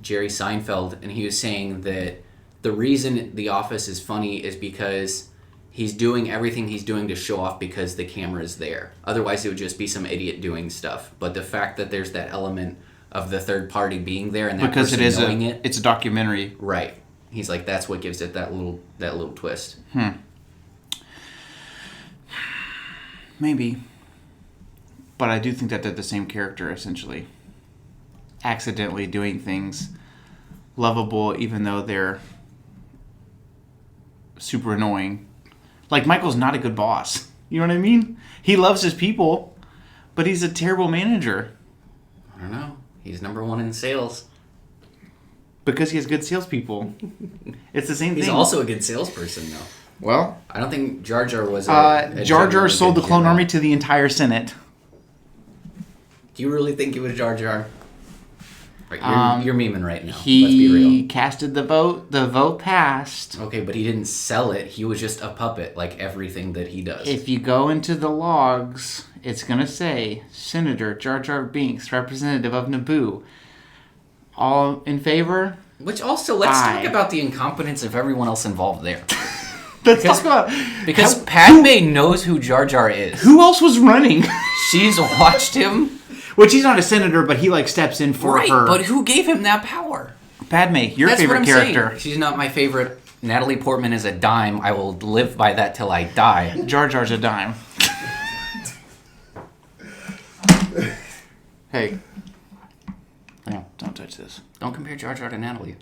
Jerry Seinfeld, and he was saying that the reason The Office is funny is because he's doing everything he's doing to show off because the camera is there. Otherwise, it would just be some idiot doing stuff. But the fact that there's that element of the third party being there and that because person knowing it, it's a documentary, right? He's like, that's what gives it that little twist. Maybe. But I do think that they're the same character, essentially. Accidentally doing things lovable, even though they're super annoying. Like, Michael's not a good boss. You know what I mean? He loves his people, but he's a terrible manager. I don't know. He's number one in sales. Because he has good salespeople. It's the same thing. He's also a good salesperson, though. Well, I don't think Jar Jar was Jar Jar sold the clone army to the entire Senate. Do you really think it was Jar Jar? Right, you're memeing right now. Let's be real. He casted the vote. The vote passed. Okay, but he didn't sell it. He was just a puppet, like everything that he does. If you go into the logs, it's going to say, Senator Jar Jar Binks, representative of Naboo. All in favor? Which also, let's talk about the incompetence of everyone else involved there. Because Padme knows who Jar Jar is. Who else was running? She's watched him. Which he's not a senator, but he steps in for her. Right, but who gave him that power? Padme, your favorite character. Saying. She's not my favorite. Natalie Portman is a dime. I will live by that till I die. Jar Jar's a dime. Hey. No, don't touch this. Don't compare Jar Jar to Natalie.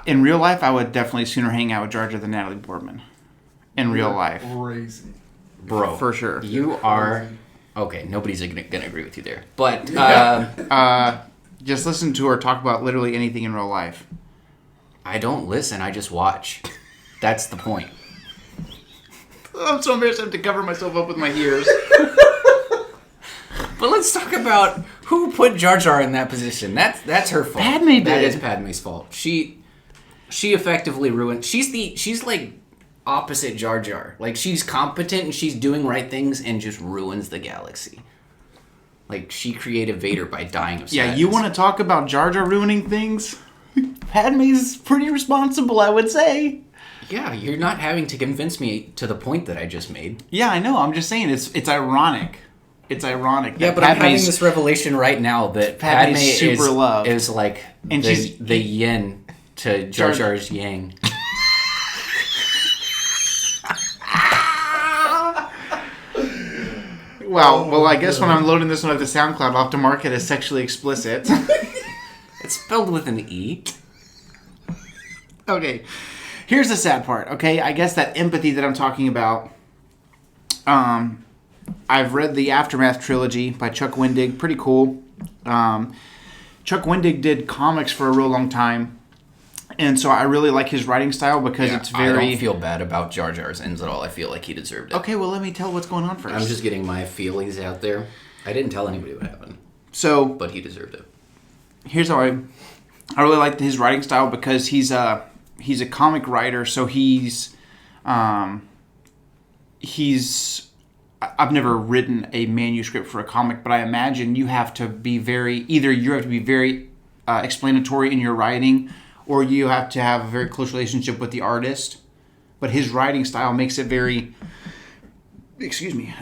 In real life, I would definitely sooner hang out with Jar Jar than Natalie Portman. In real life. Crazy. Bro. For sure. You are... Okay, nobody's going to agree with you there. But... just listen to her talk about literally anything in real life. I don't listen, I just watch. That's the point. I'm so embarrassed I have to cover myself up with my ears. But let's talk about who put Jar Jar in that position. That's her fault. Padme did. That is Padme's fault. She effectively ruined... She's like opposite Jar Jar. Like, she's competent and she's doing right things and just ruins the galaxy. Like, she created Vader by dying of sadness. Yeah, you want to talk about Jar Jar ruining things? Padme's pretty responsible, I would say. Yeah, you're not having to convince me to the point that I just made. Yeah, I know. I'm just saying it's ironic. It's ironic. Yeah, but I'm having this revelation right now that Padme super loved. Is like and the yin to Jar Jar's yang. Well, I guess when I'm loading this one up to SoundCloud, I'll have to mark it as sexually explicit. It's spelled with an E. Okay, here's the sad part. Okay, I guess that empathy that I'm talking about. I've read the Aftermath trilogy by Chuck Wendig. Pretty cool. Chuck Wendig did comics for a real long time, and so I really like his writing style because it's very. I don't feel bad about Jar Jar's ends at all. I feel like he deserved it. Okay, well, let me tell what's going on first. I'm just getting my feelings out there. I didn't tell anybody what happened. So, but he deserved it. Here's how I really like his writing style because he's a comic writer. So I've never written a manuscript for a comic, but I imagine you have to be very explanatory in your writing, or you have to have a very close relationship with the artist. But his writing style makes it very. Excuse me.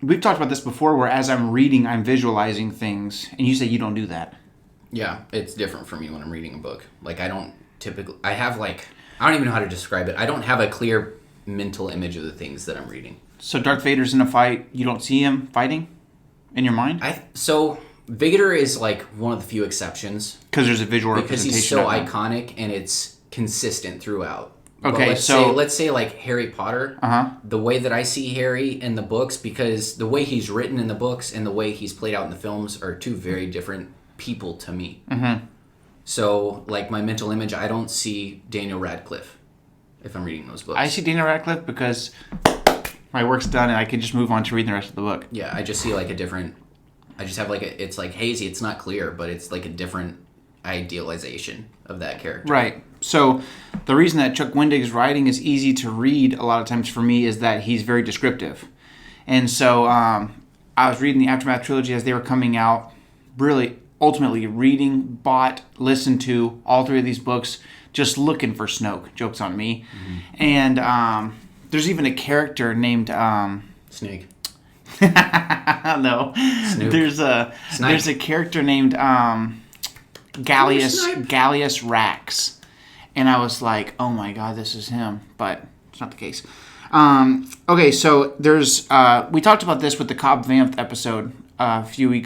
We've talked about this before, where as I'm reading, I'm visualizing things, and you say you don't do that. Yeah, it's different for me when I'm reading a book. Like, I don't even know how to describe it. I don't have a clear mental image of the things that I'm reading. So Darth Vader's in a fight, you don't see him fighting in your mind? So Vader is like one of the few exceptions. Because there's a visual because representation. Because he's so iconic and it's consistent throughout. Okay, let's say like Harry Potter. The way that I see Harry in the books, because the way he's written in the books and the way he's played out in the films are two very different people to me. Mm-hmm. So, like, my mental image, I don't see Daniel Radcliffe if I'm reading those books. I see Daniel Radcliffe because my work's done and I can just move on to reading the rest of the book. Yeah, I just see like a different. I just have like it's like hazy. It's not clear, but it's like a different idealization of that character. Right. So the reason that Chuck Wendig's writing is easy to read a lot of times for me is that he's very descriptive. And so I was reading the Aftermath trilogy as they were coming out, really ultimately reading, bought, listened to all three of these books, just looking for Snoke. Joke's on me. Mm-hmm. And there's even a character named... Snake. No. Snoop. There's a character named Gallius Rax. And I was like, oh my god, this is him. But it's not the case. Okay, so there's... we talked about this with the Cobb Vanth episode a few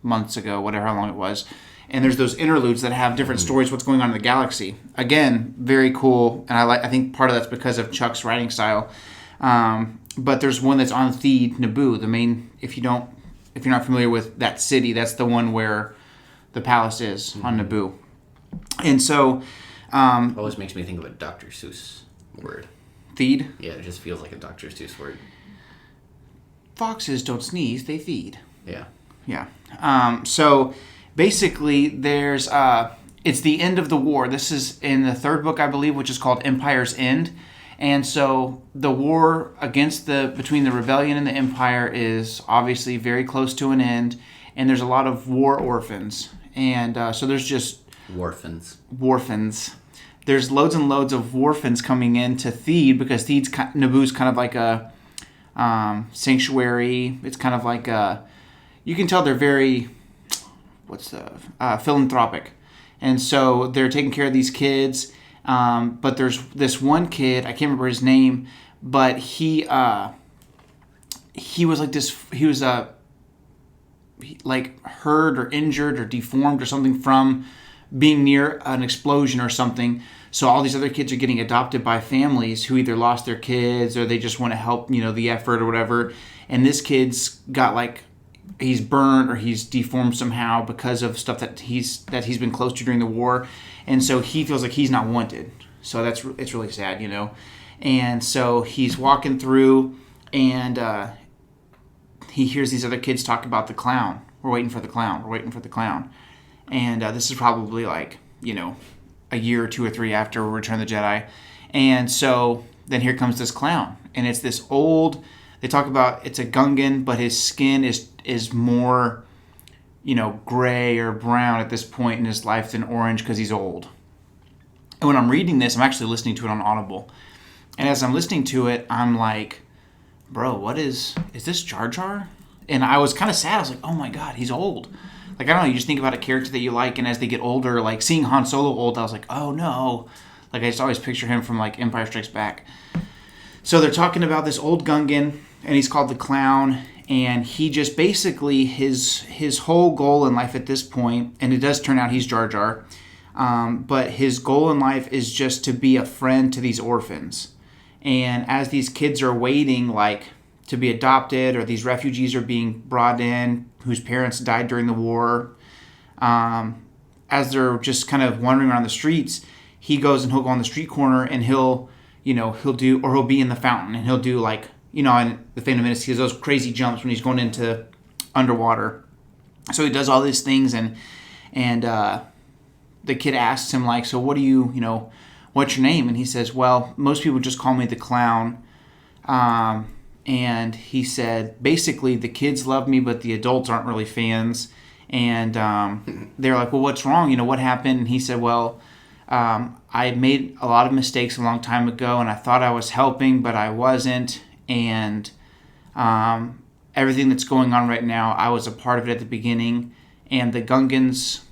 months ago, whatever, how long it was. And there's those interludes that have different stories, what's going on in the galaxy. Again, very cool. And I think part of that's because of Chuck's writing style. But there's one that's on Theed, Naboo. The main, if you're not familiar with that city, that's the one where the palace is on Naboo. And so... it always makes me think of a Dr. Seuss word. Feed? Yeah, it just feels like a Dr. Seuss word. Foxes don't sneeze, they feed. Yeah. Yeah. So basically there's it's the end of the war. This is in the third book, I believe, which is called Empire's End. And so the war between the rebellion and the Empire is obviously very close to an end, and there's a lot of war orphans. And so there's just Warfins. There's loads and loads of Warfins coming into Theed because Naboo's kind of like a sanctuary. It's kind of like you can tell they're very philanthropic, and so they're taking care of these kids. But there's this one kid, I can't remember his name, but he was like this. He was like hurt or injured or deformed or something from being near an explosion or something. So all these other kids are getting adopted by families who either lost their kids or they just want to help, the effort or whatever. And this kid's got he's burned or he's deformed somehow because of stuff that he's been close to during the war. And so he feels like he's not wanted. So it's really sad, And so he's walking through and he hears these other kids talk about the clown. We're waiting for the clown. We're waiting for the clown. And this is probably a year or 2 or 3 after Return of the Jedi. And so then here comes this clown. And it's this old, they talk about it's a Gungan, but his skin is more, gray or brown at this point in his life than orange because he's old. And when I'm reading this, I'm actually listening to it on Audible. And as I'm listening to it, I'm like, bro, what is this Jar Jar? And I was kind of sad. I was like, oh my god, he's old. I don't know, you just think about a character that you like, and as they get older, seeing Han Solo old, I was like, oh no. I just always picture him from Empire Strikes Back. So they're talking about this old Gungan, and he's called the Clown, and he just basically his whole goal in life at this point, and it does turn out he's Jar Jar, but his goal in life is just to be a friend to these orphans. And as these kids are waiting, like, to be adopted, or these refugees are being brought in whose parents died during the war, as they're just kind of wandering around the streets, he goes and he'll go on the street corner and he'll be in the fountain and he'll do, like, in the Phantom Menace, he does those crazy jumps when he's going into underwater. So he does all these things, and the kid asks him, like, so what do you, what's your name? And he says, well, most people just call me the clown. And he said, basically, the kids love me, but the adults aren't really fans. And they're like, well, what's wrong? What happened? And he said, well, I made a lot of mistakes a long time ago, and I thought I was helping, but I wasn't. And everything that's going on right now, I was a part of it at the beginning. And the Gungans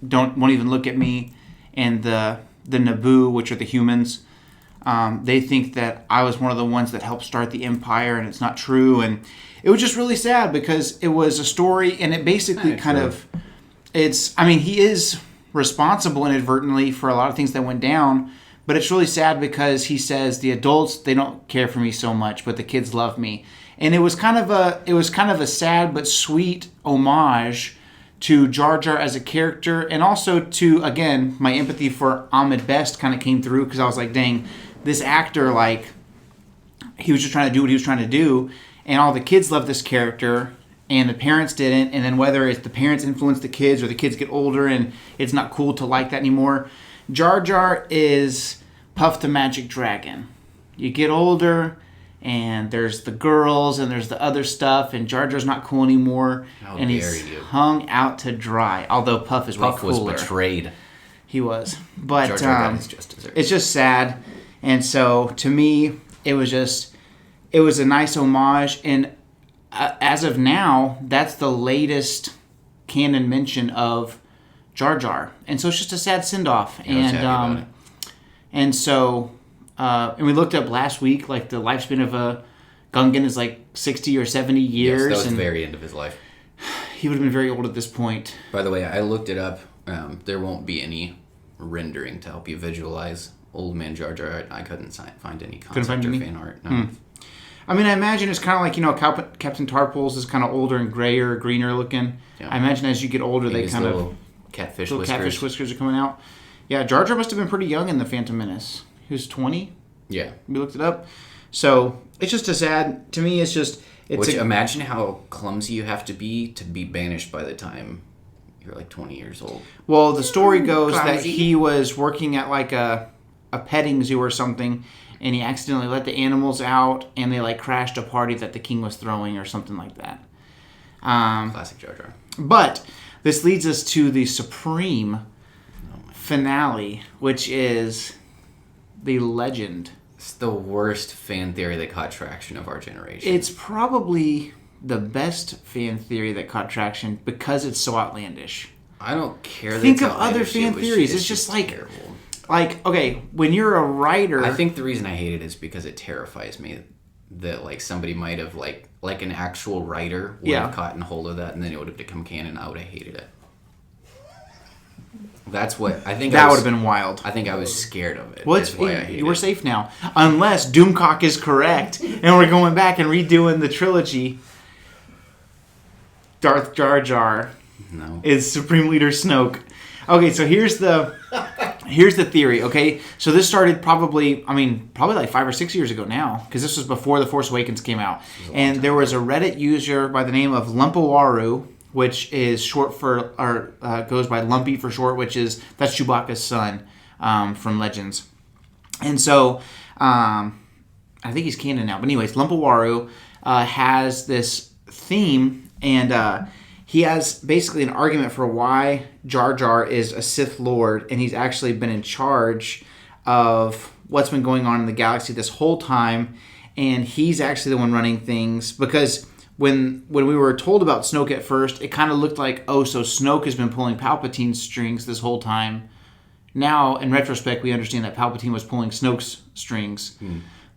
won't even look at me. And the Naboo, which are the humans, they think that I was one of the ones that helped start the Empire, and it's not true. And it was just really sad because it was a story, and it basically he is responsible inadvertently for a lot of things that went down, but it's really sad because he says the adults, they don't care for me so much, but the kids love me. And it was kind of a sad but sweet homage to Jar Jar as a character, and also to, again, my empathy for Ahmed Best kind of came through, because I was like, dang, this actor, like, he was just trying to do what he was trying to do, and all the kids love this character, and the parents didn't, and then whether it's the parents influence the kids or the kids get older and it's not cool to like that anymore. Jar Jar is Puff the Magic Dragon. You get older, and there's the girls, and there's the other stuff, and Jar Jar's not cool anymore, and he's hung out to dry, although Puff is way cooler. Puff was betrayed. He was. But Jar Jar got his just desserts. It's just sad, and so, to me, it was a nice homage, and as of now, that's the latest canon mention of Jar Jar, and so it's just a sad send-off. And so, and we looked up last week, like, the lifespan of a Gungan is like 60 or 70 years. Yes, that was the very end of his life. He would have been very old at this point. By the way, I looked it up. There won't be any rendering to help you visualize Old Man Jar Jar. I couldn't find any concept or fan art. No. I mean, I imagine it's kind of like, Captain Tarpals is kind of older and grayer, greener looking. Yeah. I imagine as you get older, they kind of... little catfish whiskers are coming out. Yeah, Jar Jar must have been pretty young in The Phantom Menace. He was 20? Yeah. We looked it up. So, it's just a sad... To me, it's just... Imagine how clumsy you have to be banished by the time you're like 20 years old. Well, the story goes that he was working at like a petting zoo or something, and he accidentally let the animals out, and they like crashed a party that the king was throwing or something like that. Classic Jar Jar. But this leads us to the supreme finale, which is the legend. It's the worst fan theory that caught traction of our generation. It's probably the best fan theory that caught traction because it's so outlandish. I don't care. Think of other fan theories. It's just like terrible. Like, okay, when you're a writer... I think the reason I hate it is because it terrifies me that, like, somebody might have, like an actual writer would have caught hold of that, and then it would have become canon. I would have hated it. That's what... I think that would have been wild. I think I was scared of it. Well, we're safe now. Unless Doomcock is correct, and we're going back and redoing the trilogy. Darth Jar Jar is Supreme Leader Snoke. Okay, so here's the theory, okay? So this started probably like 5 or 6 years ago now, because this was before The Force Awakens came out. And there was a Reddit user by the name of Lumpawaru, which is short for, or goes by Lumpy for short, that's Chewbacca's son from Legends. And so, I think he's canon now. But anyways, Lumpawaru has this theme, and he has basically an argument for why Jar Jar is a Sith Lord, and he's actually been in charge of what's been going on in the galaxy this whole time, and he's actually the one running things, because when we were told about Snoke at first, it kind of looked like, so Snoke has been pulling Palpatine's strings this whole time. Now, in retrospect, we understand that Palpatine was pulling Snoke's strings.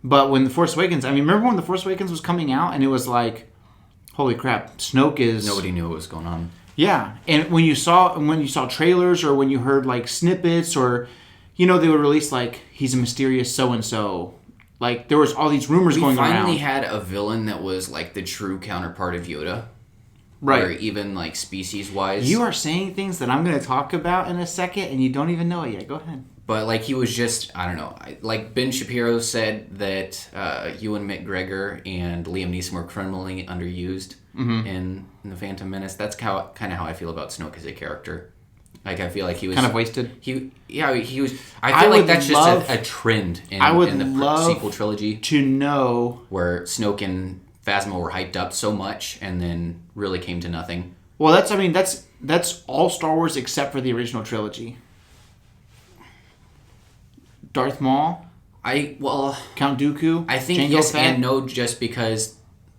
But when The Force Awakens, remember when The Force Awakens was coming out, and it was like, holy crap, Snoke is... Nobody knew what was going on. Yeah, and when you saw trailers or when you heard like snippets or, they would release like, he's a mysterious so-and-so. Like, there was all these rumors going around. We finally had a villain that was like the true counterpart of Yoda. Right. Or even like species-wise. You are saying things that I'm going to talk about in a second and you don't even know it yet. Go ahead. But like he was just, I don't know. Like Ben Shapiro said that Ewan McGregor and Liam Neeson were criminally underused in The Phantom Menace. That's kind of how I feel about Snoke as a character. Like I feel like he was kind of wasted. He was. I feel like that's just a trend in the sequel trilogy. To know where Snoke and Phasma were hyped up so much and then really came to nothing. Well, that's all Star Wars except for the original trilogy. Darth Maul, Count Dooku. I think Jango yes Fett. and no, just because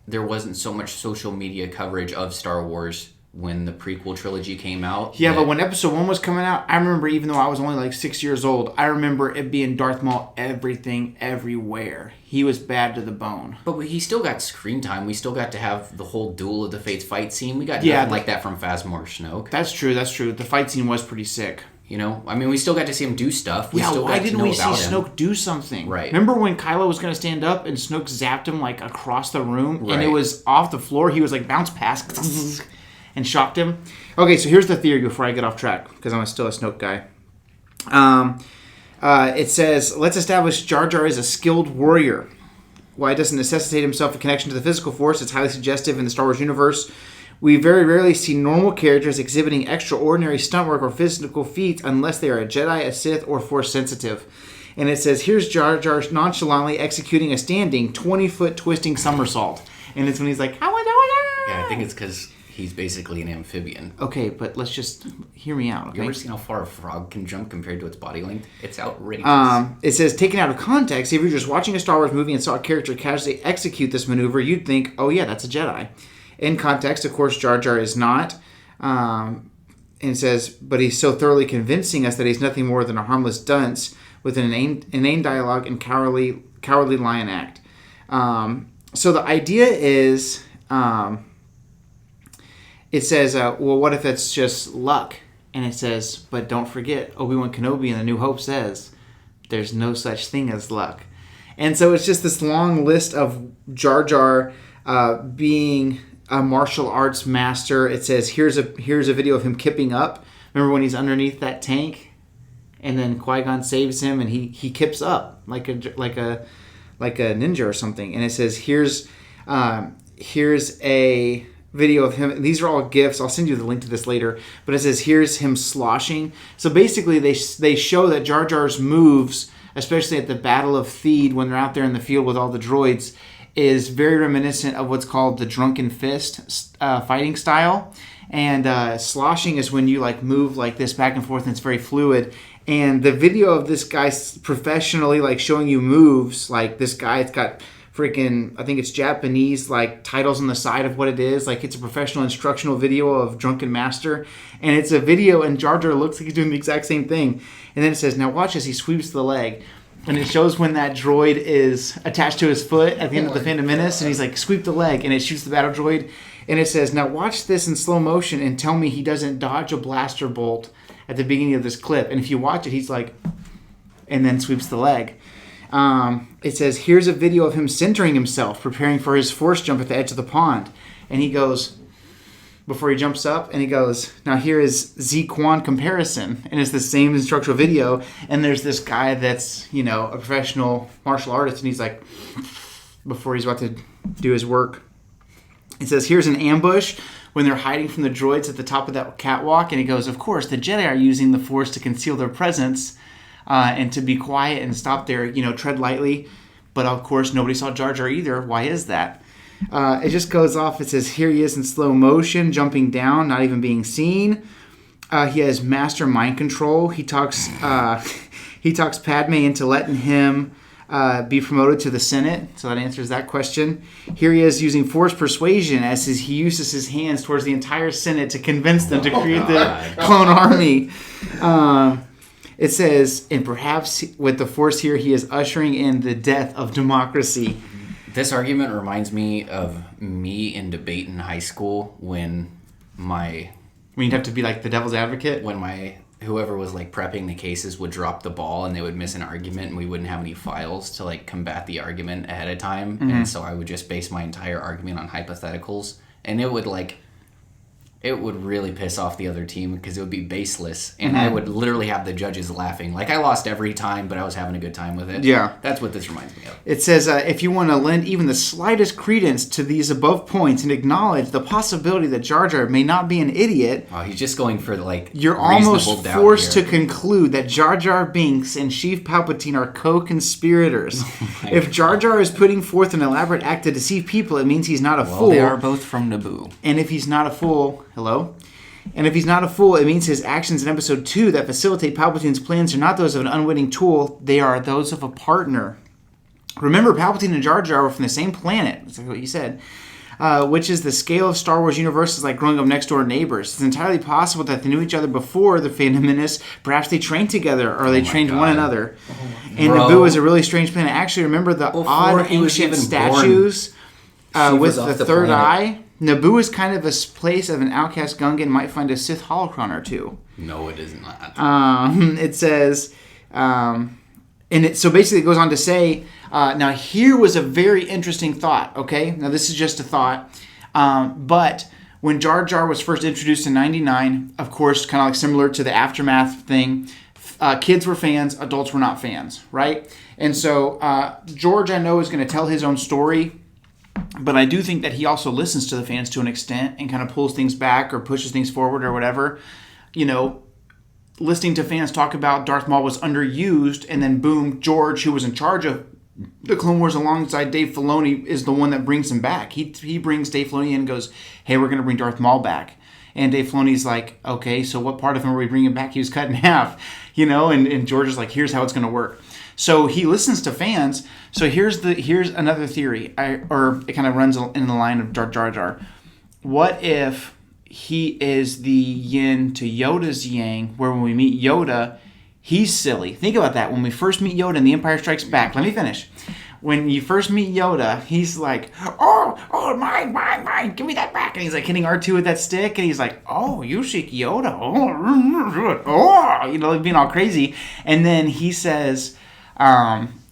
there wasn't so much social media coverage of Star Wars when the prequel trilogy came out. Yeah, but when Episode 1 was coming out, I remember, even though I was only like 6 years old, I remember it being Darth Maul everything, everywhere. He was bad to the bone. But he still got screen time. We still got to have the whole Duel of the Fates fight scene. We got nothing like that from Phasma or Snoke. That's true. The fight scene was pretty sick. I mean, we still got to see him do stuff. Why didn't we see Snoke do something? Right. Remember when Kylo was going to stand up and Snoke zapped him like across the room and it was off the floor? He was like bounced past and shocked him. Okay, so here's the theory before I get off track because I'm still a Snoke guy. It says, let's establish Jar Jar is a skilled warrior. Why it doesn't necessitate himself a connection to the physical force, it's highly suggestive in the Star Wars universe. We very rarely see normal characters exhibiting extraordinary stunt work or physical feats unless they are a Jedi, a Sith, or Force sensitive. And it says, here's Jar Jar nonchalantly executing a standing 20-foot twisting somersault. And it's when he's like, yeah, I think it's because he's basically an amphibian. Okay, but let's just hear me out, okay? You ever seen how far a frog can jump compared to its body length? It's outrageous. It says, taken out of context, if you're just watching a Star Wars movie and saw a character casually execute this maneuver, you'd think, oh yeah, that's a Jedi. In context, of course, Jar Jar is not. And it says, but he's so thoroughly convincing us that he's nothing more than a harmless dunce with an inane dialogue and cowardly lion act. So the idea is, it says, well, what if it's just luck? And it says, but don't forget, Obi-Wan Kenobi in A New Hope says, there's no such thing as luck. And so it's just this long list of Jar Jar being a martial arts master. It says, here's a video of him kipping up. Remember when he's underneath that tank? And then Qui-Gon saves him and he kips up like a ninja or something. And it says, here's a video of him. These are all GIFs. I'll send you the link to this later. But it says, here's him sloshing. So basically they show that Jar Jar's moves, especially at the Battle of Theed when they're out there in the field with all the droids, is very reminiscent of what's called the Drunken Fist fighting style. And sloshing is when you like move like this back and forth and it's very fluid. And the video of this guy professionally like showing you moves, like this guy, it's got freaking, I think it's Japanese like titles on the side of what it is. Like it's a professional instructional video of Drunken Master. And it's a video and Jar Jar looks like he's doing the exact same thing. And then it says, now watch as he sweeps the leg. And it shows when that droid is attached to his foot at the end of the Phantom Menace, and he's like, sweep the leg, and it shoots the battle droid. And it says, now watch this in slow motion and tell me he doesn't dodge a blaster bolt at the beginning of this clip. And if you watch it, he's like, and then sweeps the leg. It says, here's a video of him centering himself, preparing for his force jump at the edge of the pond. And he goes, before he jumps up, and he goes, now here is Z-Quan comparison. And it's the same instructional video. And there's this guy that's, a professional martial artist, and he's like, before he's about to do his work. It says, here's an ambush when they're hiding from the droids at the top of that catwalk. And he goes, of course, the Jedi are using the Force to conceal their presence and to be quiet and stop their, tread lightly. But, of course, nobody saw Jar Jar either. Why is that? It just goes off. It says, here he is in slow motion, jumping down, not even being seen. He has master mind control. He talks Padme into letting him be promoted to the Senate. So that answers that question. Here he is using Force persuasion as he uses his hands towards the entire Senate to convince them to create the clone army. It says, and perhaps with the Force here, he is ushering in the death of democracy. This argument reminds me of me in debate in high school when you'd have to be like the devil's advocate? Whoever was like prepping the cases would drop the ball and they would miss an argument and we wouldn't have any files to like combat the argument ahead of time. Mm-hmm. And so I would just base my entire argument on hypotheticals. And it would really piss off the other team because it would be baseless. And I would literally have the judges laughing. Like, I lost every time, but I was having a good time with it. Yeah. That's what this reminds me of. It says, if you want to lend even the slightest credence to these above points and acknowledge the possibility that Jar Jar may not be an idiot... Oh, he's just going for, like, you're almost forced to conclude that Jar Jar Binks and Sheev Palpatine are co-conspirators. If Jar Jar is putting forth an elaborate act to deceive people, it means he's not a fool. They are both from Naboo. And if he's not a fool... Hello? And if he's not a fool, it means his actions in Episode 2 that facilitate Palpatine's plans are not those of an unwitting tool, they are those of a partner. Remember, Palpatine and Jar Jar were from the same planet, that's like what you said, which is the scale of Star Wars universes like growing up next-door neighbors. It's entirely possible that they knew each other before the Phantom Menace. Perhaps they trained together, or they trained one another. And Naboo is a really strange planet. Actually, remember the odd ancient statues with the third eye? Naboo is kind of a place of an outcast Gungan might find a Sith holocron or two. No, it is not. It says, so basically it goes on to say, now here was a very interesting thought, okay? Now this is just a thought, but when Jar Jar was first introduced in 99, of course, kind of like similar to the Aftermath thing, kids were fans, adults were not fans, right? And so George, I know, is going to tell his own story, but I do think that he also listens to the fans to an extent and kind of pulls things back or pushes things forward or whatever. You know, listening to fans talk about Darth Maul was underused, and then boom, George, who was in charge of the Clone Wars alongside Dave Filoni, is the one that brings him back. He brings Dave Filoni in and goes, hey, we're going to bring Darth Maul back. And Dave Filoni's like, okay, so what part of him are we bringing back? He was cut in half, you know, and George is like, here's how it's going to work. So he listens to fans. So here's another theory, or it kind of runs in the line of Jar Jar. What if he is the yin to Yoda's yang, where when we meet Yoda, he's silly? Think about that. When we first meet Yoda in The Empire Strikes Back, let me finish. When you first meet Yoda, he's like, oh, mine, give me that back. And he's like hitting R2 with that stick, and he's like, oh, you seek Yoda. Oh, you know, being all crazy. And then he says...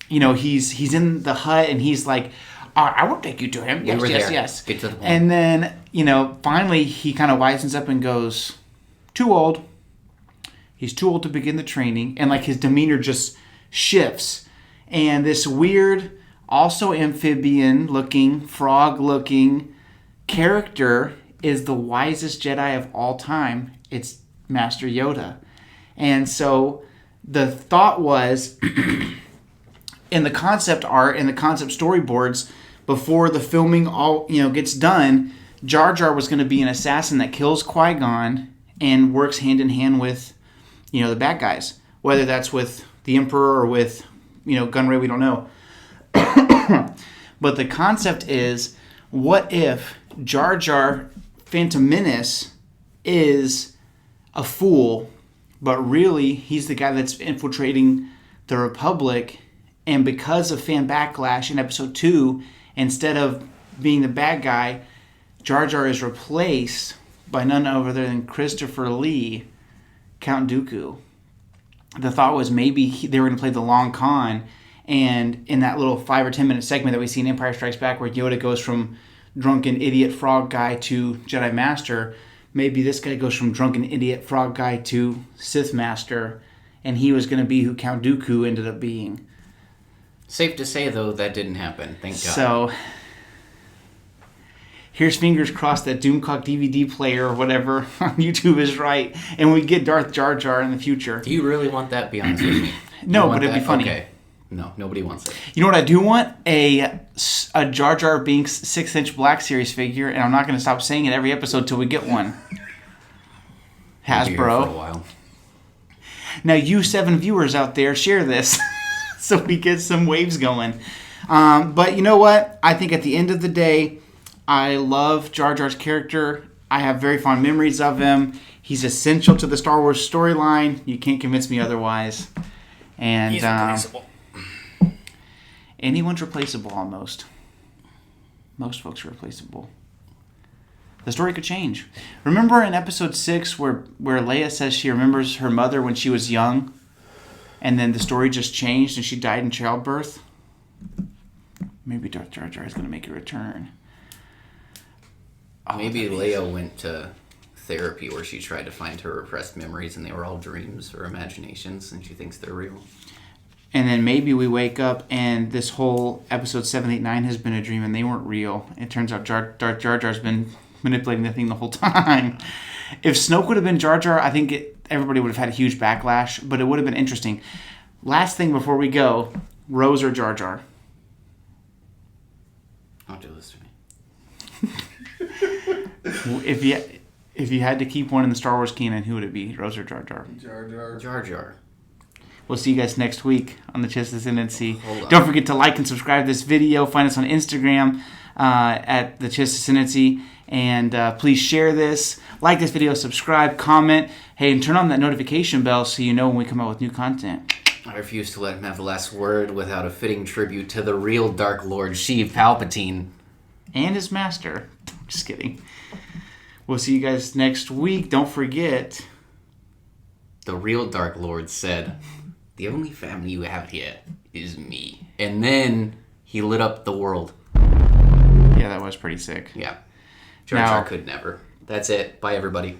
you know, he's in the hut and he's like, I will take you to him. Yes. Get to the point. And then, you know, finally he kind of wisens up and goes, too old. He's too old to begin the training. And like his demeanor just shifts. And this weird, also amphibian looking, frog looking character is the wisest Jedi of all time. It's Master Yoda. And so the thought was, in the concept art and the concept storyboards, before the filming all gets done, Jar Jar was going to be an assassin that kills Qui-Gon and works hand in hand with, the bad guys. Whether that's with the Emperor or with, Gunray, we don't know. But the concept is, what if Jar Jar Phantom Menace is a fool, but really he's the guy that's infiltrating the Republic, and because of fan backlash in Episode 2, instead of being the bad guy, Jar Jar is replaced by none other than Christopher Lee, Count Dooku. The thought was maybe they were going to play the long con, and in that little 5 or 10 minute segment that we see in Empire Strikes Back where Yoda goes from drunken idiot frog guy to Jedi Master, maybe this guy goes from drunken idiot frog guy to Sith Master, and he was going to be who Count Dooku ended up being. Safe to say, though, that didn't happen. Thank God. So, here's fingers crossed that Doomcock DVD player or whatever on YouTube is right, and we get Darth Jar Jar in the future. Do you really want that? Be honest with me. No, but it'd be funny. Okay. No, nobody wants it. You know what I do want? A Jar Jar Binks 6-inch Black Series figure, and I'm not going to stop saying it every episode till we get one. Hasbro. For a while. Now, you 7 viewers out there, share this so we get some waves going. But you know what? I think at the end of the day, I love Jar Jar's character. I have very fond memories of him. He's essential to the Star Wars storyline. You can't convince me otherwise. And he's replaceable. Anyone's replaceable almost. Most folks are replaceable. The story could change. Remember in episode 6 where Leia says she remembers her mother when she was young, and then the story just changed and she died in childbirth? Maybe Jar Jar is going to make a return. Oh, maybe Leia went to therapy where she tried to find her repressed memories and they were all dreams or imaginations and she thinks they're real. And then maybe we wake up and this whole episode 7, 8, 9 has been a dream and they weren't real. It turns out Jar Jar's been manipulating the thing the whole time. If Snoke would have been Jar Jar, I think everybody would have had a huge backlash, but it would have been interesting. Last thing before we go, Rose or Jar Jar? Don't do this to me. If you had to keep one in the Star Wars canon, who would it be? Rose or Jar Jar? Jar Jar. Jar Jar. We'll see you guys next week on the Chiss Ascendancy. Don't forget to like and subscribe to this video. Find us on Instagram at the Chiss Ascendancy. And please share this. Like this video, subscribe, comment. Hey, and turn on that notification bell so you know when we come out with new content. I refuse to let him have the last word without a fitting tribute to the real Dark Lord, Sheev Palpatine. And his master. Just kidding. We'll see you guys next week. Don't forget. The real Dark Lord said, "The only family you have here is me." And then he lit up the world. Yeah, that was pretty sick. Yeah. Jar Jar could never. That's it. Bye, everybody.